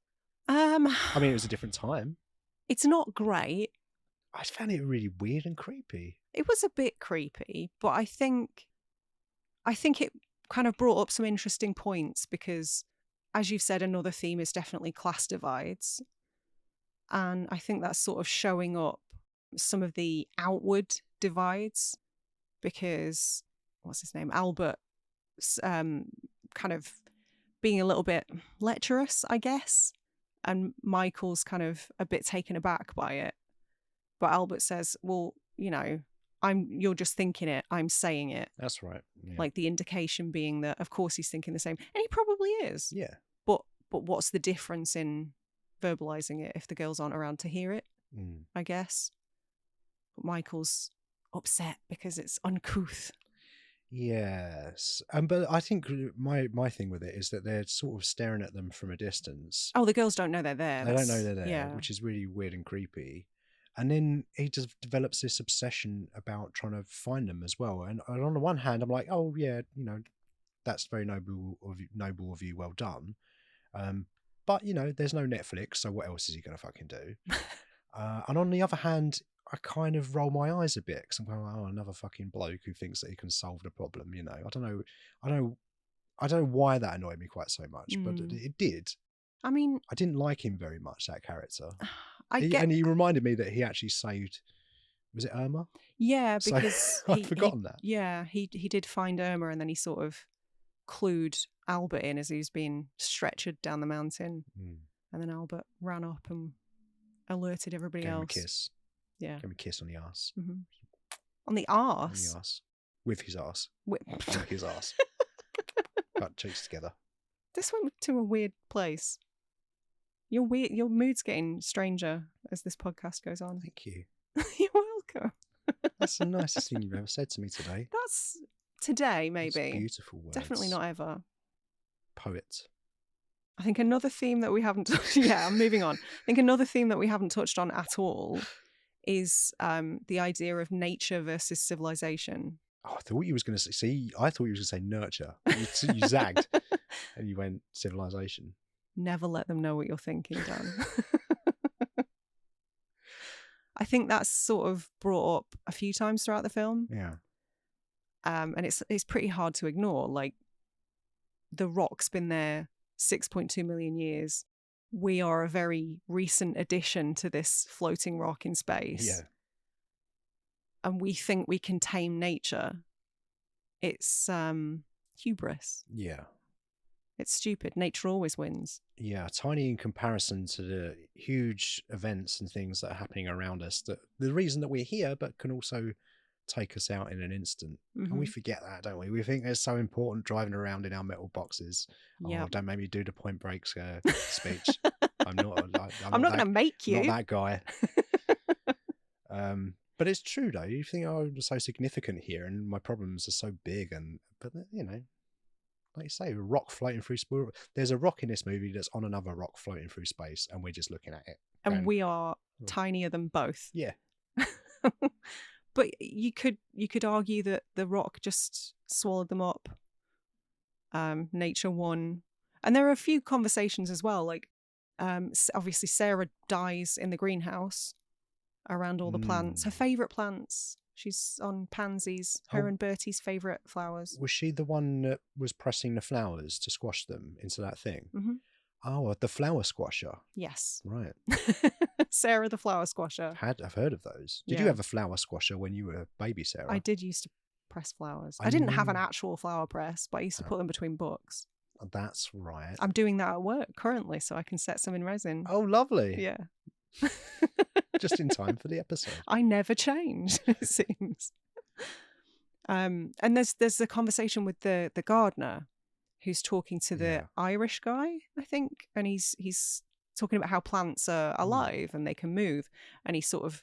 I mean, it was a different time. It's not great. I found it really weird and creepy. It was a bit creepy, but I think it kind of brought up some interesting points because, as you've said, another theme is definitely class divides. And I think that's sort of showing up some of the outward divides because, what's his name? Albert kind of being a little bit lecherous, I guess. And Michael's kind of a bit taken aback by it. But Albert says, well, you know, you're just thinking it, I'm saying it. That's right. Yeah. Like the indication being that, of course, he's thinking the same. And he probably is. Yeah. But what's the difference in verbalizing it if the girls aren't around to hear it, I guess? But Michael's upset because it's uncouth. Yes. But I think my thing with it is that they're sort of staring at them from a distance. Oh, the girls don't know they're there. They don't know they're there, yeah. which is really weird and creepy. And then he just develops this obsession about trying to find them as well. And on the one hand, I'm like, oh yeah, you know, that's very noble of you, well done. But you know, there's no Netflix, so what else is he gonna fucking do? And on the other hand, I kind of roll my eyes a bit because I'm going, oh, another fucking bloke who thinks that he can solve the problem. You know, I don't know why that annoyed me quite so much, but it did. I mean, I didn't like him very much, that character. And he reminded me that he actually saved, was it Irma? Yeah, because I'd forgotten that. Yeah, he did find Irma, and then he sort of clued Albert in as he was being stretchered down the mountain, and then Albert ran up and alerted everybody else. Gave him a kiss. Yeah. Gave him a kiss on the arse. Mm-hmm. On the arse? On the arse. With his arse. With his arse. Butt cheeks together. This went to a weird place. Your mood's getting stranger as this podcast goes on. Thank you. You're welcome. That's the nicest thing you've ever said to me today. That's today, maybe. That's beautiful words. Definitely not ever. Poet. I think another theme that we haven't I'm moving on. I think another theme that we haven't touched on at all is the idea of nature versus civilization. Oh, I thought you was going to say, I thought you was going to say nurture. You zagged and you went civilization. Never let them know what you're thinking, Dan. I think that's sort of brought up a few times throughout the film. Yeah. And it's pretty hard to ignore. Like, the rock's been there 6.2 million years. We are a very recent addition to this floating rock in space. Yeah. And we think we can tame nature. It's hubris. Yeah. It's stupid. Nature always wins. Yeah, tiny in comparison to the huge events and things that are happening around us. That the reason that we're here, but can also take us out in an instant. Mm-hmm. And we forget that, don't we? We think it's so important driving around in our metal boxes. Yep. Oh, don't make me do the Point Break speech. I'm not going to make you. Not that guy. But it's true though. You think, oh, I'm so significant here, and my problems are so big, but you know, like you say, a rock floating through space. There's a rock in this movie that's on another rock floating through space, and we're just looking at it. And we are tinier than both. Yeah. But you could argue that the rock just swallowed them up. Nature won. And there are a few conversations as well. Like, obviously Sarah dies in the greenhouse around all the plants. Her favourite plants. She's on pansies. Her and Bertie's favourite flowers. Was she the one that was pressing the flowers to squash them into that thing? Mm-hmm. Oh, the flower squasher. Yes. Right. Sarah the flower squasher. I've heard of those. Did you have a flower squasher when you were a baby, Sarah? I did used to press flowers. I didn't have an actual flower press, but I used to put them between books. That's right. I'm doing that at work currently, so I can set some in resin. Oh, lovely. Yeah. Just in time for the episode. I never change, it seems. And there's a conversation with the gardener who's talking to the Irish guy, I think, and he's talking about how plants are alive and they can move, and he sort of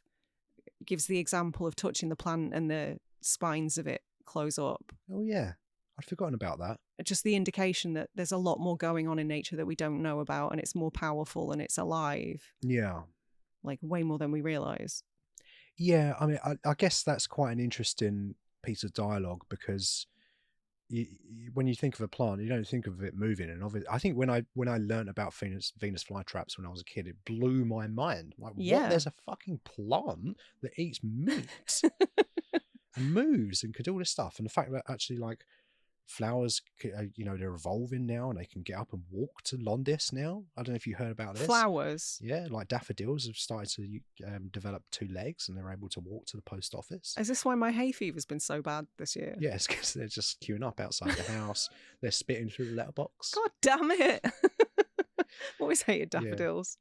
gives the example of touching the plant and the spines of it close up. Oh yeah, I'd forgotten about that. Just the indication that there's a lot more going on in nature that we don't know about, and it's more powerful and it's alive. Yeah. Like way more than we realise. Yeah, I mean, I guess that's quite an interesting piece of dialogue, because when you think of a plant, you don't think of it moving. And obviously, I think when I learned about Venus flytraps when I was a kid, it blew my mind. Like, what? There's a fucking plant that eats meat and moves and could do all this stuff. And the fact that actually, like, flowers, you know, they're evolving now and they can get up and walk to Londis now. I don't know if you heard about this. Flowers? Yeah, like daffodils have started to develop 2 legs and they're able to walk to the post office. Is this why my hay fever's been so bad this year? Yes, because they're just queuing up outside the house. They're spitting through the letterbox. God damn it. Always hated daffodils.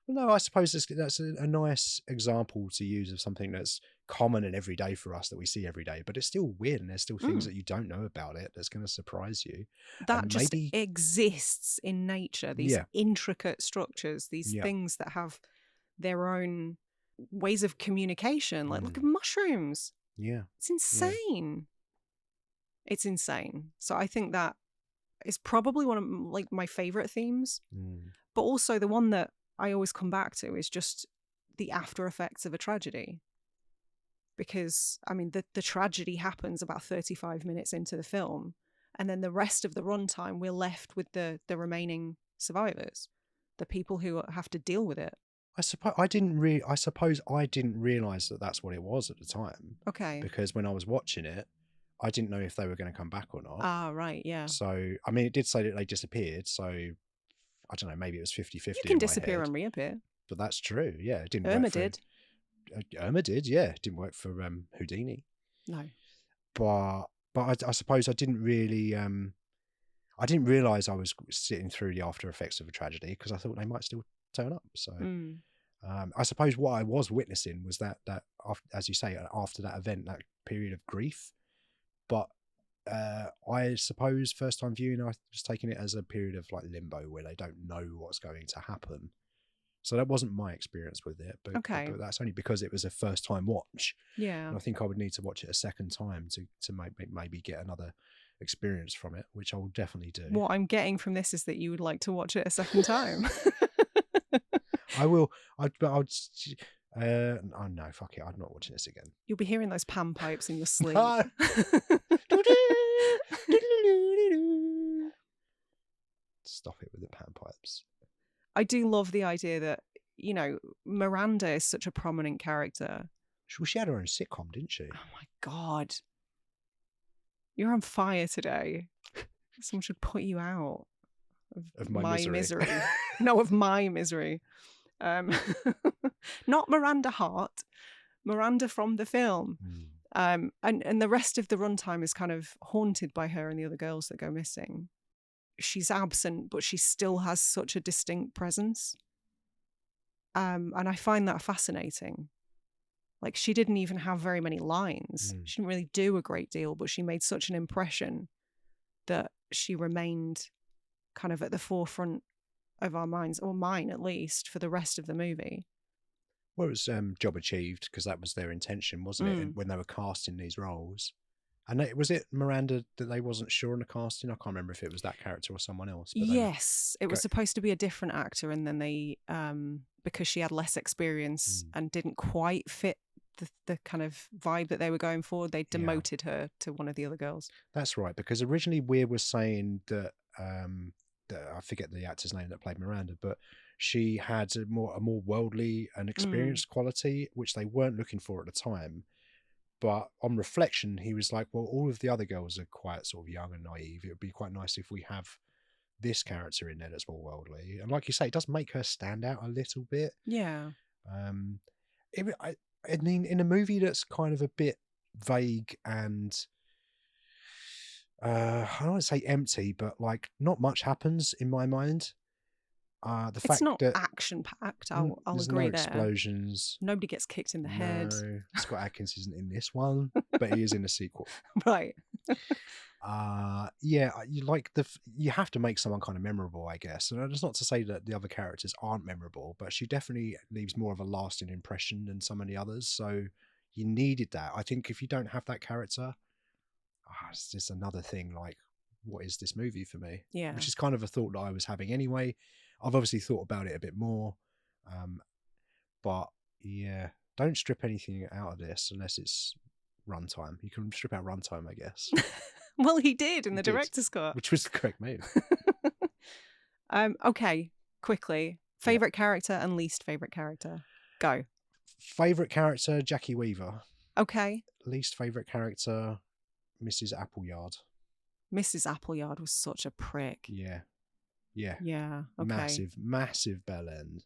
Well, no, I suppose that's a nice example to use of something that's common and everyday for us, that we see every day, but it's still weird and there's still things that you don't know about it that's going to surprise you. That just exists in nature, these intricate structures, these things that have their own ways of communication. Like, look at mushrooms. Yeah. It's insane. Yeah. It's insane. So I think that is probably one of like my favourite themes, but also the one that I always come back to is just the after effects of a tragedy. Because, I mean, the tragedy happens about 35 minutes into the film, and then the rest of the runtime, we're left with the remaining survivors, the people who have to deal with it. I suppose I didn't realise that that's what it was at the time. Okay. Because when I was watching it, I didn't know if they were going to come back or not. Ah, right, yeah. So, I mean, it did say that they disappeared, so I don't know, maybe it was 50-50. You can disappear and reappear. But that's true, yeah. It didn't Irma did. Irma did, yeah. It didn't work for Houdini. No. But I suppose I didn't really I didn't realise I was sitting through the after effects of a tragedy, because I thought they might still turn up. So I suppose what I was witnessing was that as you say, after that event, that period of grief. But I suppose first time viewing, I was taking it as a period of like limbo where they don't know what's going to happen. So that wasn't my experience with it, but that's only because it was a first time watch. Yeah. And I think I would need to watch it a second time to maybe get another experience from it, which I will definitely do. What I'm getting from this is that you would like to watch it a second time. I will. Oh no, fuck it. I'm not watching this again. You'll be hearing those pan pipes in your sleep. Stop it with the pan pipes. I do love the idea that you know, Miranda is such a prominent character. Well, she had her own sitcom, didn't she? Oh my God. You're on fire today. Someone should put you out Of my misery. No, of my misery. Not Miranda Hart, Miranda from the film. And the rest of the runtime is kind of haunted by her and the other girls that go missing. She's absent, but she still has such a distinct presence. And I find that fascinating. Like, she didn't even have very many lines. She didn't really do a great deal, but she made such an impression that she remained kind of at the forefront of our minds, or mine at least, for the rest of the movie. Well, it was job achieved, because that was their intention, wasn't it? And when they were casting these roles. And was it Miranda that they wasn't sure on the casting? I can't remember if it was that character or someone else. But yes, it was supposed to be a different actor, and then they, because she had less experience and didn't quite fit the kind of vibe that they were going for, they demoted her to one of the other girls. That's right, because originally Weir was saying that, I forget the actor's name that played Miranda, but she had a more worldly and experienced quality, which they weren't looking for at the time. But on reflection, he was like, well, all of the other girls are quite sort of young and naive. It would be quite nice if we have this character in there that's more worldly. And like you say, it does make her stand out a little bit. Yeah. I mean, in a movie that's kind of a bit vague and I don't want to say empty, but like not much happens in my mind. It's not action packed. I'll agree no there. Explosions. Nobody gets kicked in the head. No, Scott Adkins isn't in this one, but he is in the sequel. Right. Yeah, you have to make someone kind of memorable, I guess. And it's not to say that the other characters aren't memorable, but she definitely leaves more of a lasting impression than some of the others. So you needed that. I think if you don't have that character, it's just another thing. Like, what is this movie for me? Yeah. Which is kind of a thought that I was having anyway. I've obviously thought about it a bit more, but yeah, don't strip anything out of this unless it's runtime. You can strip out runtime, I guess. Well, he did in the director's cut, which was the correct move. Okay, quickly, favorite character and least favorite character. Go. Favorite character, Jackie Weaver. Okay. Least favorite character, Mrs. Appleyard. Mrs. Appleyard was such a prick. Yeah. Okay. Massive bell end,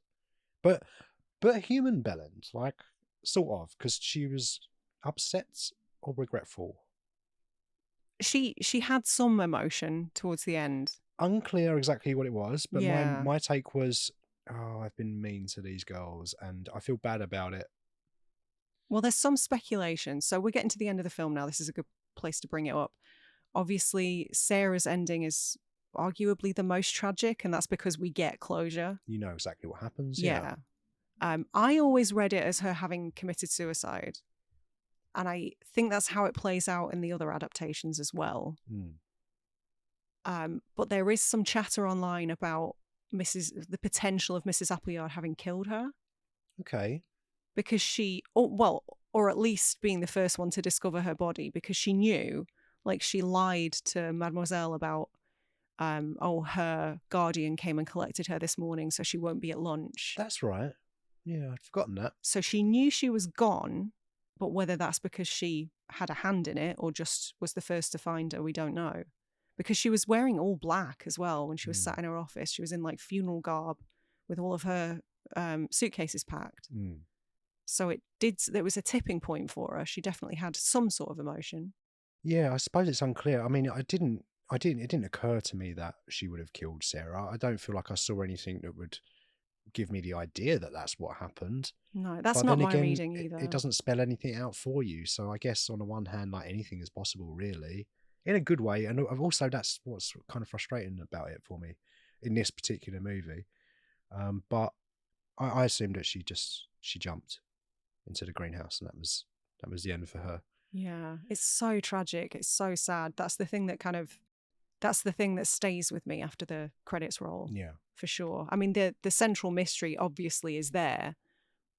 but a human bell end, like, sort of, because she was upset or regretful. She had some emotion towards the end. Unclear exactly what it was, but my take was, I've been mean to these girls and I feel bad about it. Well, there's some speculation. So we're getting to the end of the film now. This is a good place to bring it up. Obviously, Sarah's ending is arguably the most tragic, and that's because we get closure. You know exactly what happens. Yeah. I always read it as her having committed suicide, and I think that's how it plays out in the other adaptations as well. But there is some chatter online about the potential of Mrs. Appleyard having killed her. Okay. Because she, or at least being the first one to discover her body, because she knew, like, she lied to Mademoiselle about her guardian came and collected her this morning, so she won't be at lunch. That's right. Yeah, I'd forgotten that. So she knew she was gone, but whether that's because she had a hand in it or just was the first to find her, we don't know. Because she was wearing all black as well when she was sat in her office. She was in like funeral garb with all of her suitcases packed. So there was a tipping point for her. She definitely had some sort of emotion. Yeah, I suppose it's unclear. I mean, it didn't occur to me that she would have killed Sarah. I don't feel like I saw anything that would give me the idea that that's what happened. No, that's not my reading either. It doesn't spell anything out for you. So I guess on the one hand, like, anything is possible, really, in a good way. And also that's what's kind of frustrating about it for me in this particular movie. But I assumed that she jumped into the greenhouse, and that was the end for her. Yeah, it's so tragic. It's so sad. That's the thing that stays with me after the credits roll. Yeah, for sure. I mean, the central mystery obviously is there,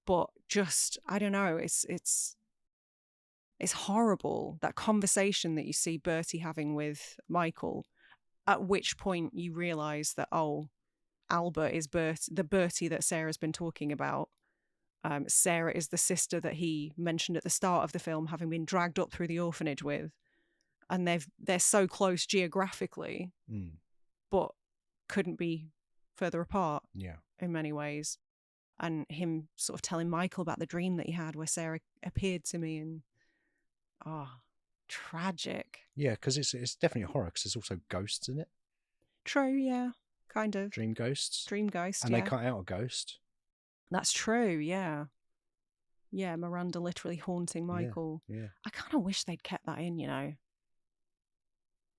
but just, I don't know. It's horrible, that conversation that you see Bertie having with Michael, at which point you realise that, Albert is the Bertie that Sarah's been talking about. Sarah is the sister that he mentioned at the start of the film, having been dragged up through the orphanage with. And they're so close geographically, but couldn't be further apart in many ways. And him sort of telling Michael about the dream that he had where Sarah appeared to me, and tragic. Yeah, because it's definitely a horror because there's also ghosts in it. True, yeah, kind of. Dream ghosts. And yeah. they cut out a ghost. That's true, yeah. Yeah, Miranda literally haunting Michael. Yeah. I kind of wish they'd kept that in, you know.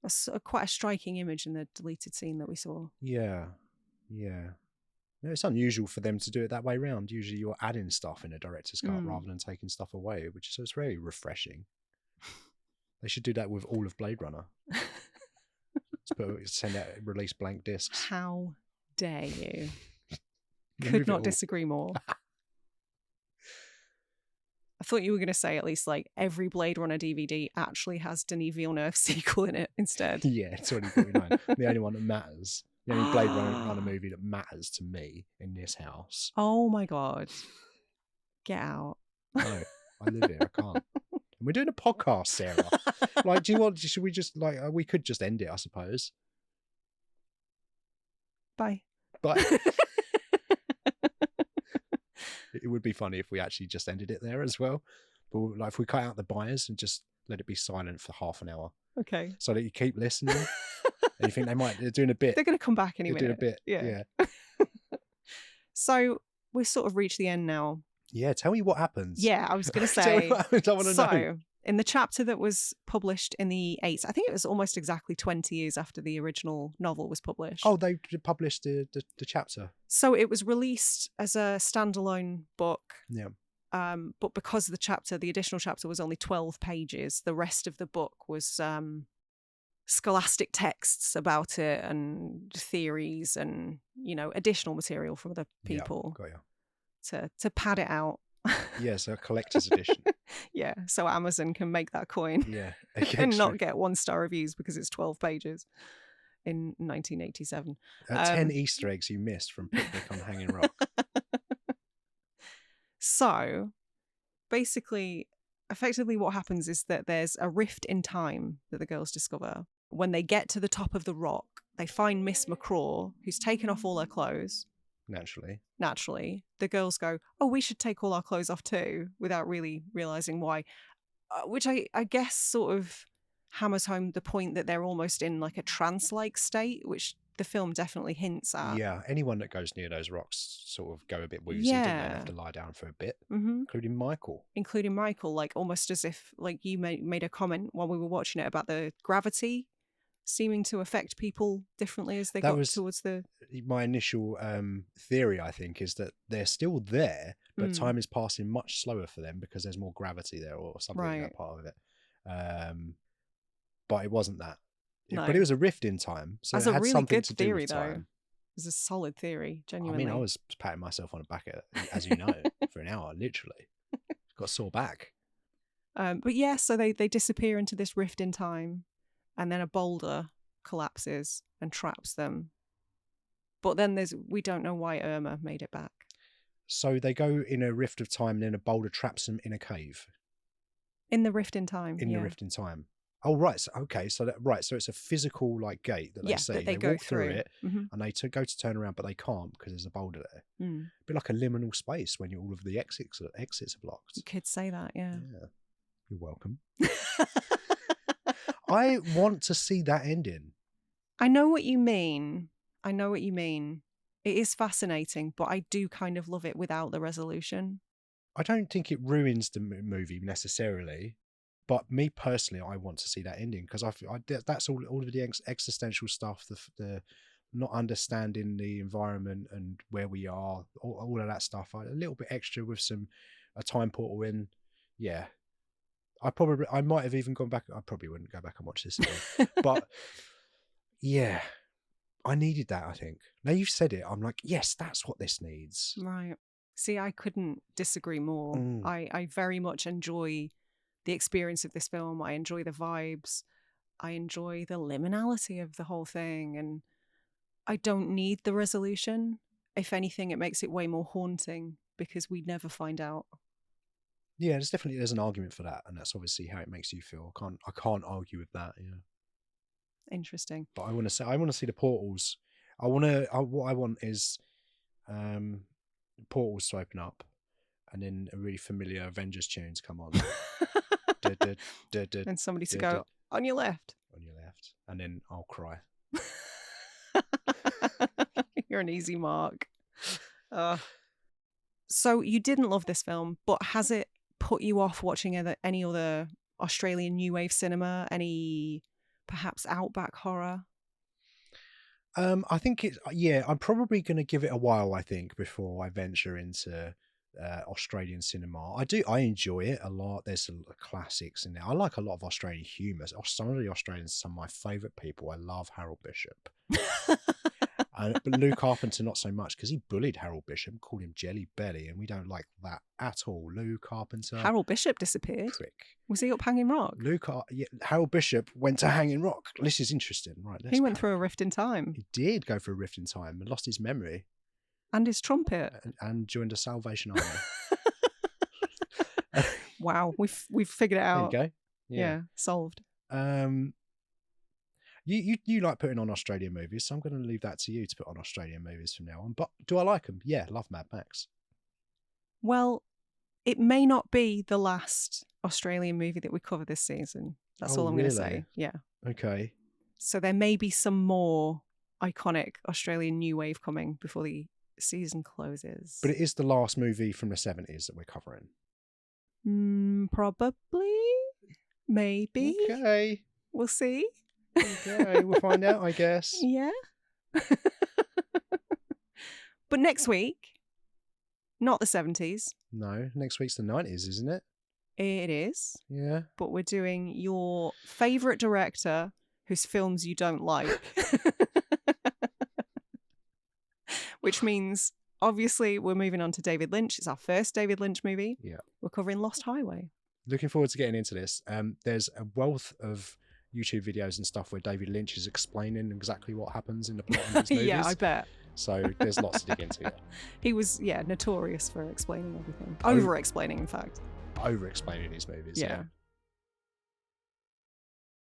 That's quite a striking image in the deleted scene that we saw. Yeah. No, it's unusual for them to do it that way round. Usually you're adding stuff in a director's cut rather than taking stuff away, so it's very refreshing. They should do that with all of Blade Runner. Release blank discs. How dare you? Could not disagree more. I thought you were going to say at least like every Blade Runner DVD actually has Denis Villeneuve's sequel in it instead. Yeah, 2049. The only one that matters. The only Blade Runner movie that matters to me in this house. Oh my God. Get out. No, I live here. I can't. And we're doing a podcast, Sarah. Like, should we just, like, we could just end it, I suppose. Bye. It would be funny if we actually just ended it there as well. But like, if we cut out the buyers and just let it be silent for half an hour. Okay. So that you keep listening. And you think they're doing a bit. They're going to come back any minute. Doing a bit. Yeah. So we've sort of reached the end now. Yeah. Tell me what happens. Yeah, I was going to say. Tell me what happens. I want to know. In the chapter that was published in the 80s, I think it was almost exactly 20 years after the original novel was published. Oh, they published the chapter. So it was released as a standalone book. Yeah. But because the additional chapter was only 12 pages, the rest of the book was scholastic texts about it and theories and, you know, additional material from other people to pad it out. Yeah, so a collector's edition. Yeah, so Amazon can make that coin. Yeah. And not get 1-star reviews because it's 12 pages in 1987. 10 Easter eggs you missed from Picnic on Hanging Rock. So, basically, effectively what happens is that there's a rift in time that the girls discover. When they get to the top of the rock, they find Miss McCraw, who's taken off all her clothes. Naturally. The girls go, oh, we should take all our clothes off too, without really realising why. Which I guess sort of hammers home the point that they're almost in like a trance-like state, which the film definitely hints at. Yeah, anyone that goes near those rocks sort of go a bit woozy, don't they? Have to lie down for a bit, including Michael. Like almost as if, like you made a comment while we were watching it about the gravity seeming to affect people differently as they got towards the... My initial theory, I think, is that they're still there, but time is passing much slower for them because there's more gravity there or something in that part of it. But it wasn't that. No. But it was a rift in time, so That's it had a really something good to do theory, with time. though. It's a solid theory, genuinely. I mean, I was patting myself on the back, as you know, for an hour, literally. Got a sore back. But yeah, so they disappear into this rift in time, and then a boulder collapses and traps them. But then we don't know why Irma made it back. So they go in a rift of time, and then a boulder traps them in a cave. In the rift in time. The rift in time. Oh, right. So, okay. So it's a physical like gate that they see. That they go walk through it, and they go to turn around, but they can't because there's a boulder there. A bit like a liminal space when all of the exits are blocked. You could say that, yeah. You're welcome. I want to see that ending. I know what you mean. It is fascinating, but I do kind of love it without the resolution. I don't think it ruins the movie necessarily, but me personally, I want to see that ending because that's all of the existential stuff, the not understanding the environment and where we are, all of that stuff. A little bit extra with a time portal in, yeah. I might have even gone back. I probably wouldn't go back and watch this again. But yeah, I needed that, I think. Now you've said it, I'm like, yes, that's what this needs. Right. See, I couldn't disagree more. I very much enjoy the experience of this film. I enjoy the vibes. I enjoy the liminality of the whole thing. And I don't need the resolution. If anything, it makes it way more haunting because we never find out. Yeah, there's an argument for that, and that's obviously how it makes you feel. I can't argue with that. Yeah. Interesting. But I want to see the portals. What I want is portals to open up, and then a really familiar Avengers tune to come on. And somebody to go, on your left. On your left. And then I'll cry. You're an easy mark. So you didn't love this film, but has it put you off watching any other Australian new wave cinema? Any perhaps outback horror? I think I'm probably going to give it a while, I think, before I venture into Australian cinema. I enjoy it a lot. There's some classics in there. I like a lot of Australian humour. Some of the Australians are some of my favourite people. I love Harold Bishop. But Lou Carpenter not so much, because he bullied Harold Bishop, called him Jelly Belly, and we don't like that at all. Lou Carpenter. Harold Bishop disappeared. Prick. Was he up Hanging Rock? Harold Bishop went to Hanging Rock. This is interesting, right? He went through a rift in time. He did go through a rift in time and lost his memory. And his trumpet. And joined the Salvation Army. Wow, we've figured it out. There you go. Yeah, solved. You like putting on Australian movies, so I'm going to leave that to you to put on Australian movies from now on. But do I like them? Yeah, love Mad Max. Well, it may not be the last Australian movie that we cover this season. That's all I'm going to say. Yeah. Okay. So there may be some more iconic Australian new wave coming before the season closes. But it is the last movie from the 70s that we're covering. Probably. Maybe. Okay. We'll see. Okay, we'll find out, I guess. Yeah. But next week, not the 70s. No, next week's the 90s, isn't it? It is. Yeah. But we're doing your favourite director whose films you don't like. Which means, obviously, we're moving on to David Lynch. It's our first David Lynch movie. Yeah. We're covering Lost Highway. Looking forward to getting into this. There's a wealth of YouTube videos and stuff where David Lynch is explaining exactly what happens in the plot of his movies. Yeah, I bet. So there's lots to dig into. Yeah. He was, notorious for explaining everything. Over-explaining, in fact. Over-explaining his movies. Yeah.